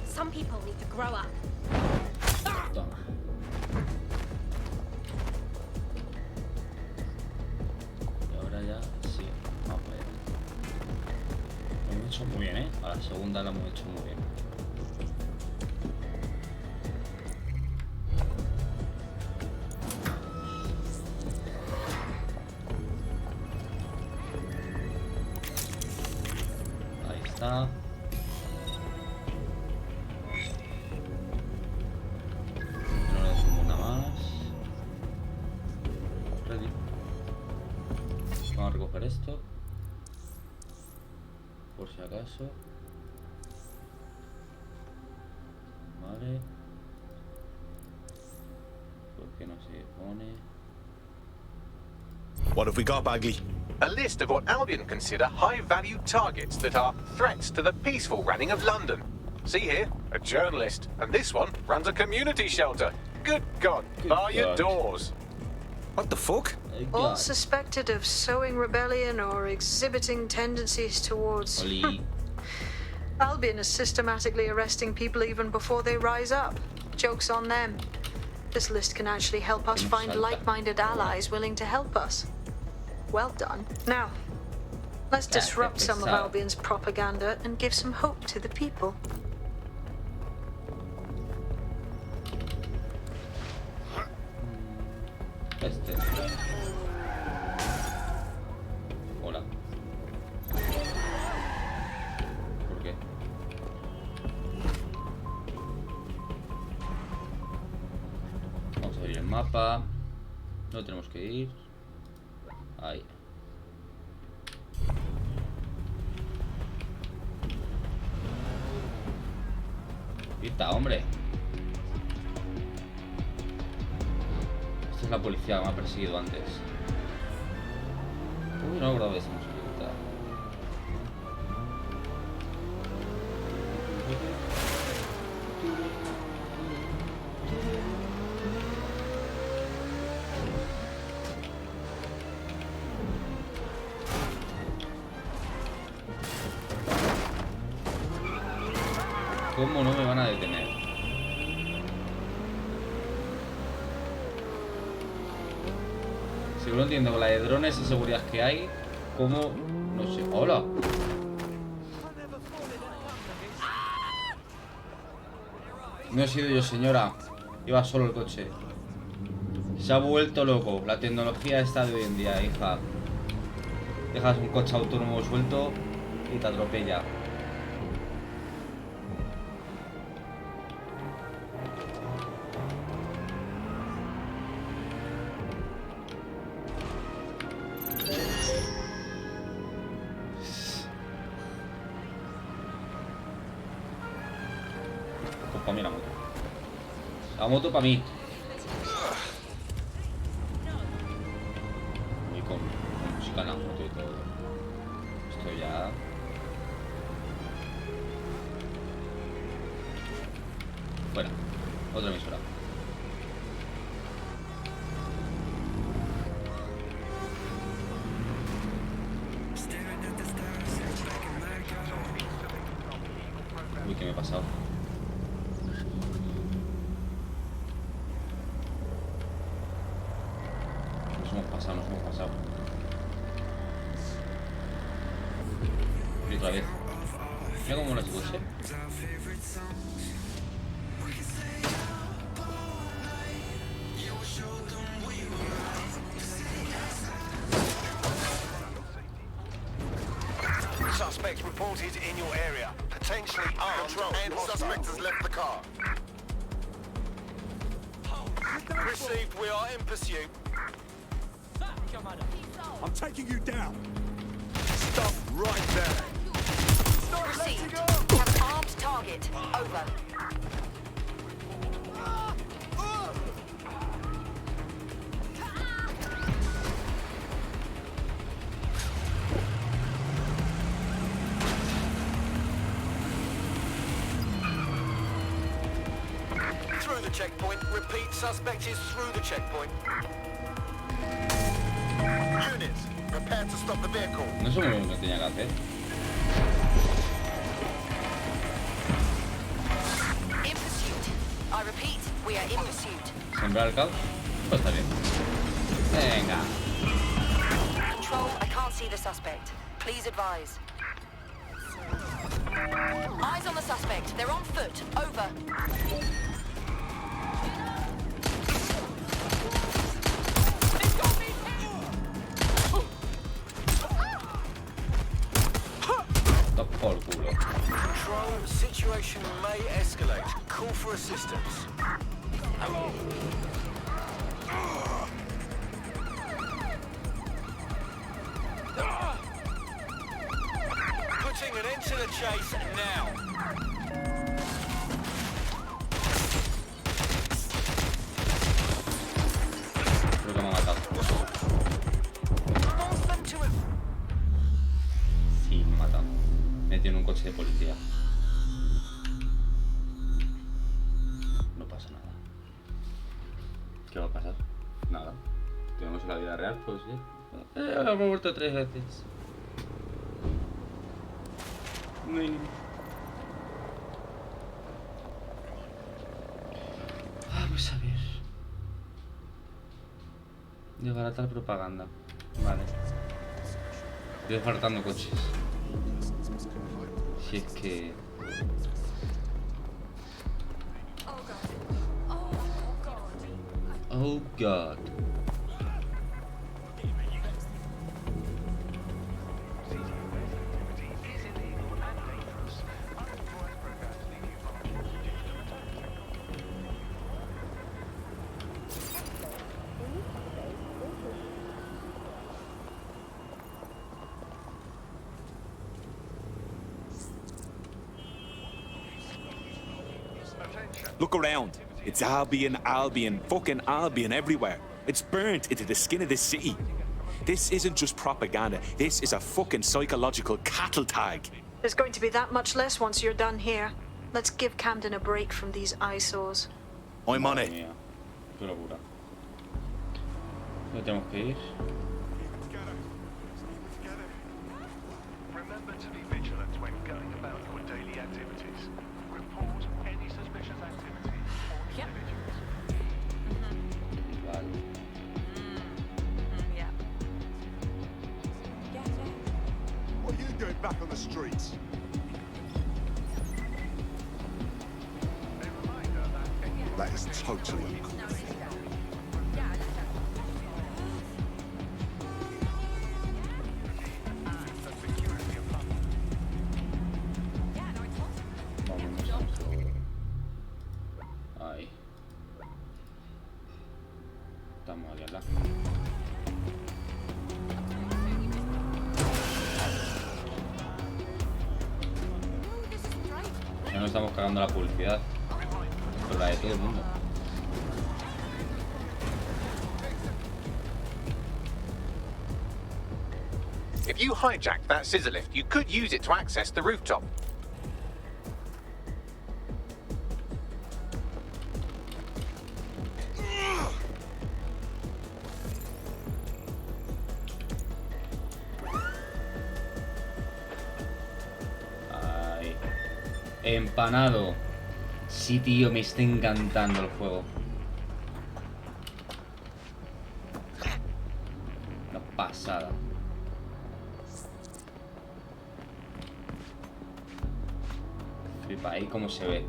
Some people need to grow up. Toma. Y ahora ya sí. Vamos a ver. Lo hemos hecho muy bien, ¿eh? A la segunda la hemos hecho muy bien. está. No le sumo una más. Ready. Vamos a recoger esto. Por si acaso. Vale. ¿Por qué no se pone? What have we got, Bagley? A list of what Albion consider high-value targets that are threats to the peaceful running of London. See here, a journalist, and this one runs a community shelter. Good God, bar your doors. What the fuck? All suspected of sowing rebellion or exhibiting tendencies towards... Albion is systematically arresting people even before they rise up. Joke's on them. This list can actually help us find like-minded allies willing to help us. Well done. Now, let's disrupt some of Albion's propaganda and give some hope to the people. Este. Hola. ¿Por qué? Vamos a abrir el mapa. No tenemos que ir. Ahí. Quita, hombre. Esta es la policía que me ha perseguido antes. Uy, no, bro, esa musiquita. ¿Cómo no me van a detener? Si no entiendo con la de drones y seguridad que hay, ¿cómo? No sé. ¡Hola! No he sido yo, señora. Iba solo el coche. Se ha vuelto loco. La tecnología está de hoy en día, hija. Dejas un coche autónomo suelto y te atropella. Para mí la moto. La moto para mí. Y con música en la moto y todo. Esto ya. Fuera. Otra emisora. Uy, ¿qué me he pasado? Nos hemos pasado. Y otra vez. Mira cómo mola este coche. Suspect reported in your area. Potentially armed and hostile. Suspect has left the car. Received, we are in pursuit. I'm taking you down. Stop right there. Stop, letting go. Have an armed target. Over. Through the checkpoint. Repeat, suspect is through the checkpoint. Units, prepare to stop the vehicle. No sé lo que tenía que hacer. In pursuit. I repeat, we are in pursuit. Sembrar el caos. Pues está bien. Venga. Control, I can't see the suspect. Please advise. Eyes on the suspect. They're on foot. Over. Por culo. may escalate. Call for assistance. Putting an end to the chase now. Creo que me ha matado. Sí, me ha matado. Metió en un coche de policía. No pasa nada. ¿Qué va a pasar? Nada. Tenemos en la vida real, pues sí. Hemos muerto 3 veces. Vamos a ver. Llegar a tal propaganda. Vale. Estoy faltando coches. Si es que... Oh God. Look around. It's Albion, Albion, fucking Albion everywhere. It's burnt into the skin of this city. This isn't just propaganda. This is a fucking psychological cattle tag. There's going to be that much less once you're done here. Let's give Camden a break from these eyesores. I'm on it. Qué locura. ¿Dónde tenemos que ir? Remember to be vigilant when going about your daily activities. Report any suspicious activity or individuals. Vale. Yeah. What are you doing back on the streets? That is totally uncalled for. Ahí. Estamos aquí al lado. Ya nos estamos cagando la publicidad. Por la de todo el mundo. If you hijacked that scissor lift, you could use it to access the rooftop. Ay. Empanado. Sí, tío, me está encantando el juego. Una pasada. Flipa ahí cómo se ve.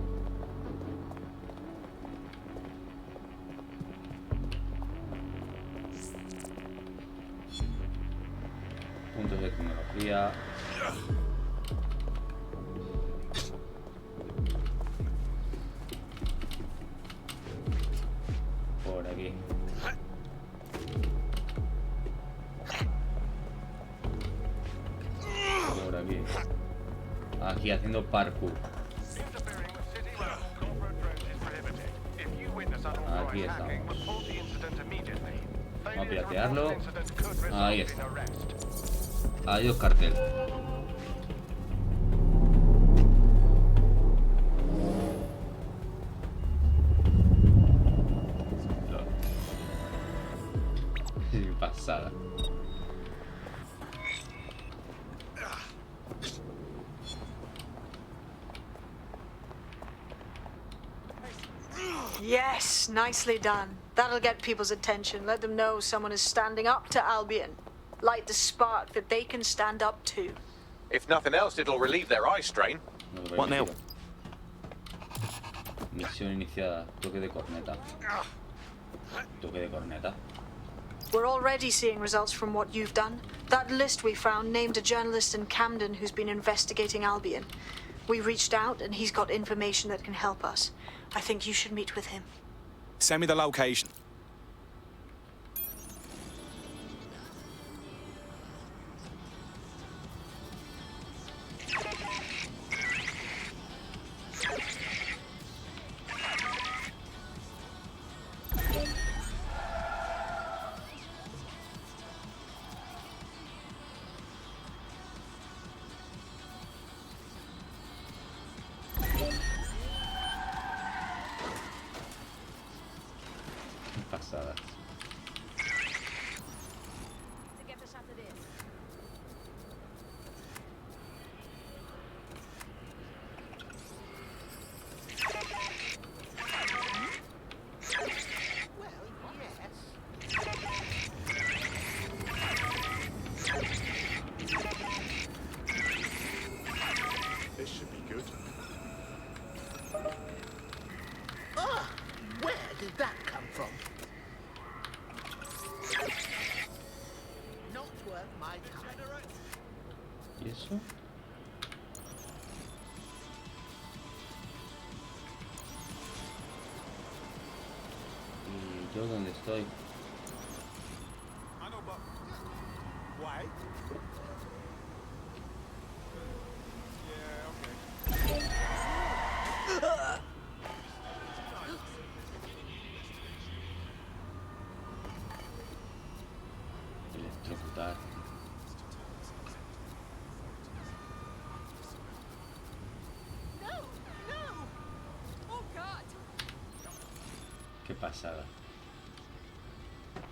Puntos de tecnología. Por aquí. Por aquí. Aquí haciendo parkour. Aquí estamos. Vamos a piratearlo. Ahí está. Adiós, cartel. Pasada. Yes, nicely done. That'll get people's attention. Let them know someone is standing up to Albion. Light the spark that they can stand up to. If nothing else, it'll relieve their eye strain. What now? Misión iniciada. Toque de corneta. Toque de corneta. We're already seeing results from what you've done. That list we found named a journalist in Camden who's been investigating Albion. We reached out and he's got information that can help us. I think you should meet with him. Send me the location. Pasadas. This should be good. Ah, where did that come from? Not worth my time. ¿Y eso? ¿Y yo dónde estoy? Why? Electrocutar. Qué pasada.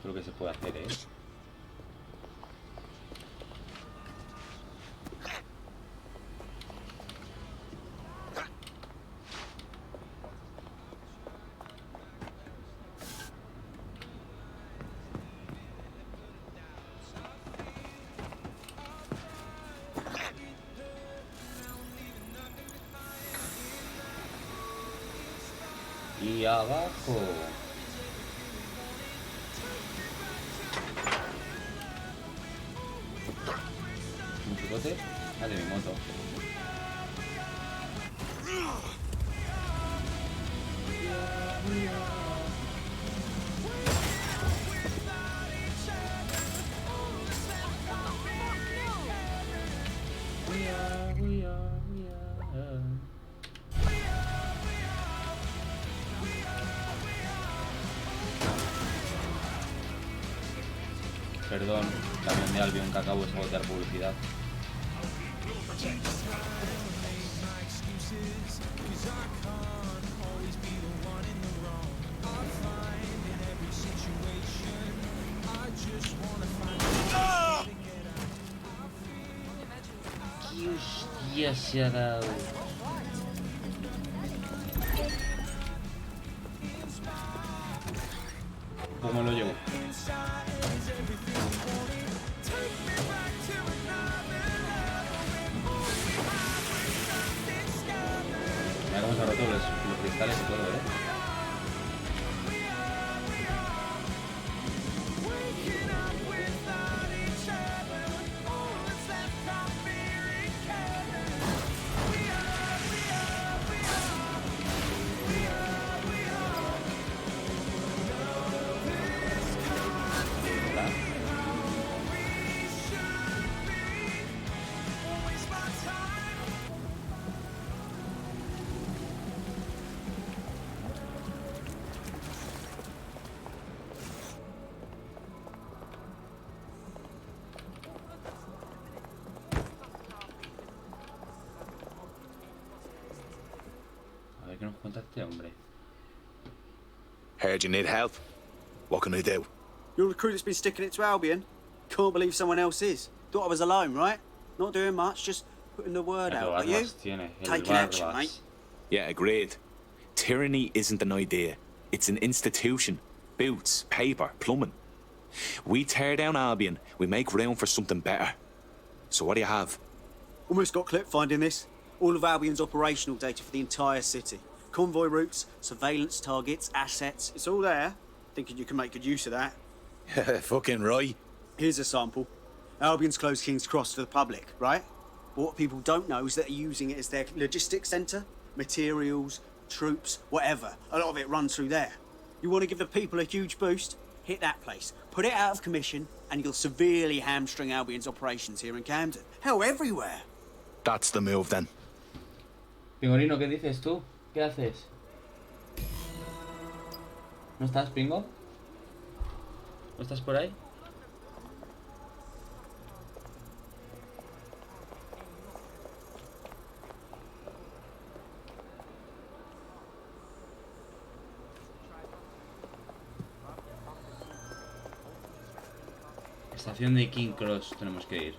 Creo que se puede hacer, ¿eh? Y abajo. ¿Un chicote? Ah, de mi moto. Perdón, camión de Albion que acabo de sabotear publicidad. ¡Qué hostia se ha dado! ¿Cómo lo llevo? Mira cómo se ha roto los cristales y todo, ¿eh? A ver qué nos cuenta este hombre. Heard you need help. What can I do? You're the crew that's been sticking it to Albion. Can't believe someone else is. Thought I was alone, right? Not doing much, just putting the word out. Are you? Taking action, mate. Yeah, agreed. Tyranny isn't an idea. It's an institution. Boots, paper, plumbing. We tear down Albion, we make room for something better. So what do you have? Almost got clipped finding this. All of Albion's operational data for the entire city. Convoy routes, surveillance targets, assets. It's all there. Thinking you can make good use of that. Fucking right. Here's a sample. Albion's closed King's Cross to the public, right? What people don't know is that they're using it as their logistics centre. Materials, troops, whatever. A lot of it runs through there. You want to give the people a huge boost? Hit that place. Put it out of commission, and you'll severely hamstring Albion's operations here in Camden. Hell, everywhere. That's the move, then. Pingorino, ¿qué dices tú? ¿Qué haces? ¿No estás, Pingo? ¿No estás por ahí? Estación de King Cross tenemos que ir.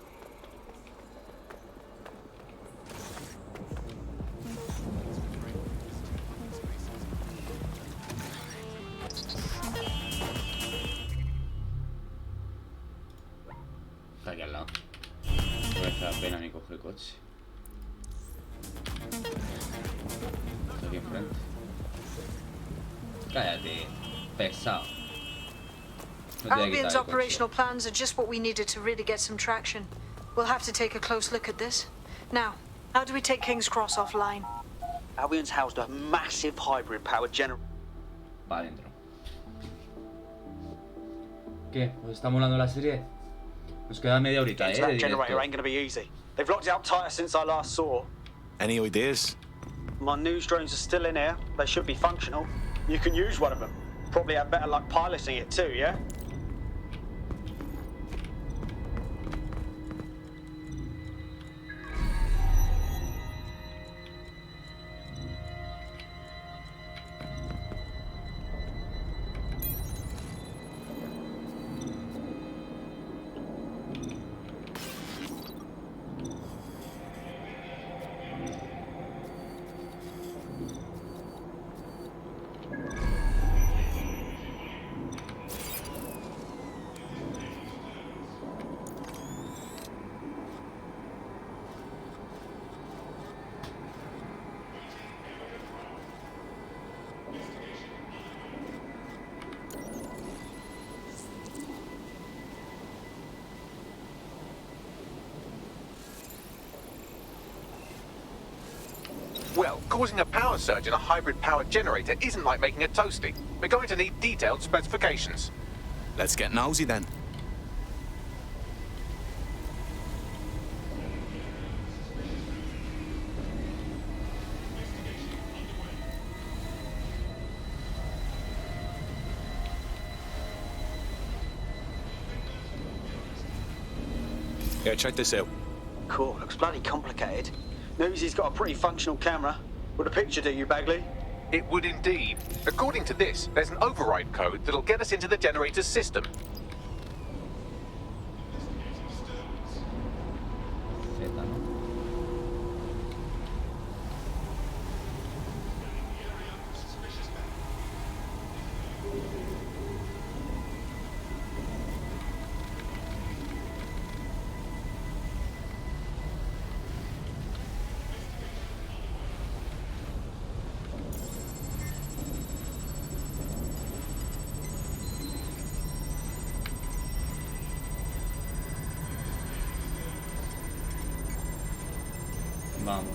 Está aquí al lado. No merece la pena ni coger el coche. Está aquí enfrente. Cállate, pesado. Albion's operational plans are just what we needed to really get some traction. We'll have to take a close look at this. Now, how do we take King's Cross offline? Albion's housed a massive hybrid-powered generator. Va adentro. ¿Qué? ¿Os está molando la serie? Nos queda media horita, That de generator ain't gonna be easy. They've locked it up tighter since I last saw. Any ideas? My news drones are still in here. They should be functional. You can use one of them. Probably have better luck piloting it too, yeah? Well, causing a power surge in a hybrid-powered generator isn't like making a toasty. We're going to need detailed specifications. Let's get nosy then. Here, check this out. Cool, looks bloody complicated. Newsy's got a pretty functional camera. Would a picture do you, Bagley? It would indeed. According to this, there's an override code that'll get us into the generator's system. Vamos.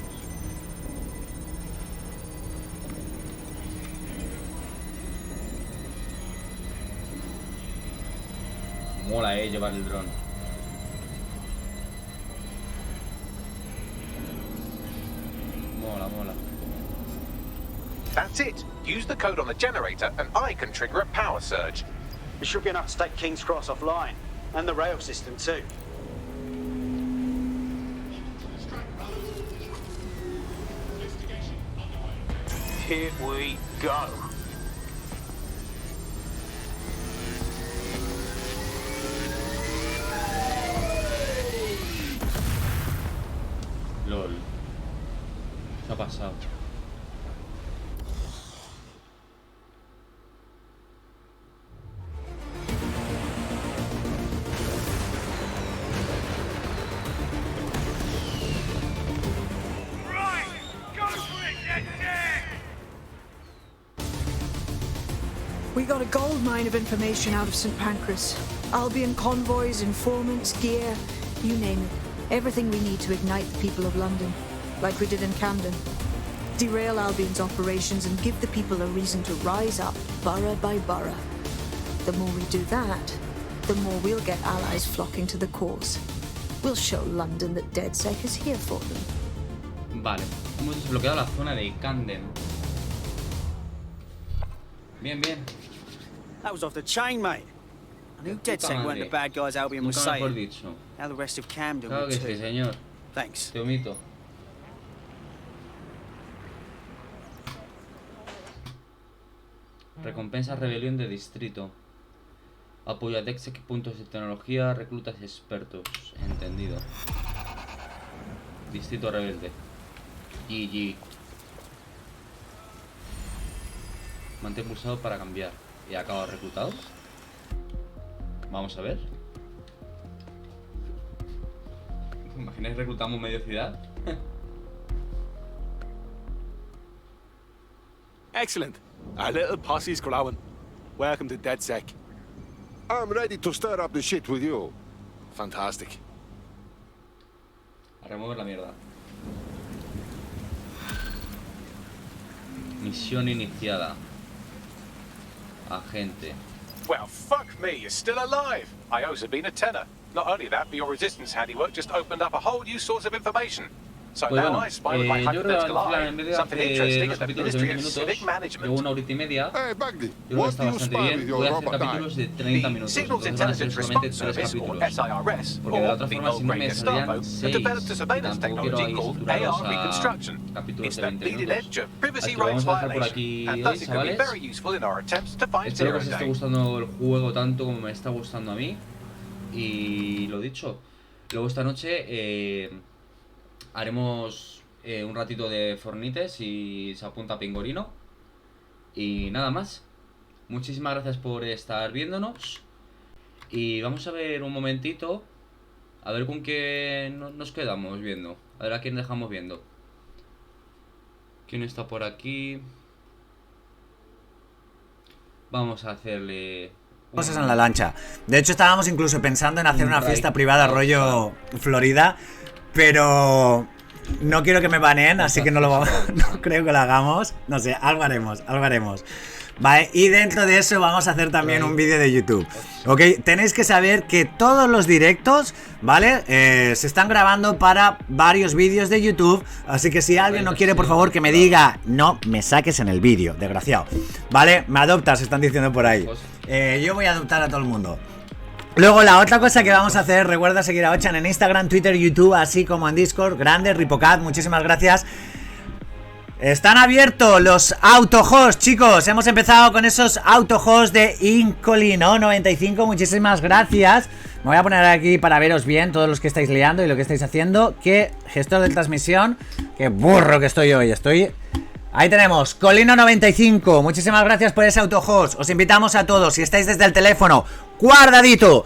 Mola, llevar el dron. Mola, mola. That's it. Use the code on the generator and I can trigger a power surge. It should be enough to take King's Cross offline. And the rail system too. Here we go. LOL. ¿Qué ha pasado? We got a gold mine of information out of St. Pancras. Albion convoys, informants, gear, you name it. Everything we need to ignite the people of London, like we did in Camden. Derail Albion's operations and give the people a reason to rise up, borough by borough. The more we do that, the more we'll get allies flocking to the cause. We'll show London that DedSec is here for them. Vale, hemos desbloqueado la zona de Camden. Bien, bien. That was off the chain, mate. I knew DedSec weren't the bad guys Albion was saying. Now the rest of Camden claro will que too. sí, señor. Thanks. Te omito. Recompensa rebelión de distrito. Apoyo a DedSec, puntos de tecnología, reclutas expertos. Entendido. Distrito rebelde. GG. Mantén pulsado para cambiar. ¿Y acabo reclutados? Vamos a ver. ¿Imagináis reclutamos medio ciudad? Excellent. Our little posse's growing. Welcome to DedSec. I'm ready to stir up the shit with you. Fantastic. A remover la mierda. Misión iniciada. Agente. Well, fuck me, you're still alive. I owes have been a tenner. Not only that, but your resistance handiwork just opened up a whole new source of information. So Pues now bueno, I spy with my yo creo que hypothetical eye. en vez de Something hacer interesting los is the capítulos de Ministry 20 of minutos, Civic Management. llevo una horita y media. Hey, Bagdi, Yo creo que what está do you bastante spy with bien. your Voy a hacer robot eye? capítulos de 30 minutos. Signals Entonces van a ser Intelligence solamente Response 3 Service, or capítulos. SIRS, Porque de la or otra the forma, si no old me Great saldrían Gestapo, 6. have developed a surveillance Tampoco quiero technology ahí called saturaros AR reconstruction. a capítulos It's de the 20 leading minutos. edge of privacy Así que lo rights vamos a dejar por violation, aquí and hoy, thus it can be chavales. very useful in our attempts to find Espero que Zero os esté Day. gustando el juego tanto como me está gustando a mí. Y lo dicho, luego esta noche haremos un ratito de Fornite si se apunta Pingorino. Y nada más. Muchísimas gracias por estar viéndonos. Y vamos a ver un momentito. A ver con qué nos quedamos viendo. A ver a quién dejamos viendo. ¿Quién está por aquí? Vamos a hacerle... Cosas en la lancha. De hecho, estábamos incluso pensando en hacer una fiesta privada rollo Florida, pero no quiero que me baneen, así que no lo vamos, no creo que lo hagamos. No sé, algo haremos, algo haremos. Vale, y dentro de eso vamos a hacer también un vídeo de YouTube. Ok, tenéis que saber que todos los directos, ¿vale? Se están grabando para varios vídeos de YouTube. Así que si alguien no quiere, por favor, que me diga, no me saques en el vídeo, desgraciado. ¿Vale? Me adoptas, están diciendo por ahí. Yo voy a adoptar a todo el mundo. Luego la otra cosa que vamos a hacer, recuerda seguir a Ochan en Instagram, Twitter, YouTube, así como en Discord. Grande, Ripocat, muchísimas gracias. Están abiertos los autohosts, chicos. Hemos empezado con esos autohosts de Incolino 95. Muchísimas gracias. Me voy a poner aquí para veros bien, todos los que estáis liando y lo que estáis haciendo. Que gestor de transmisión. Qué burro que estoy hoy. Ahí tenemos, Colino 95. Muchísimas gracias por ese autohost. Os invitamos a todos, si estáis desde el teléfono, guardadito,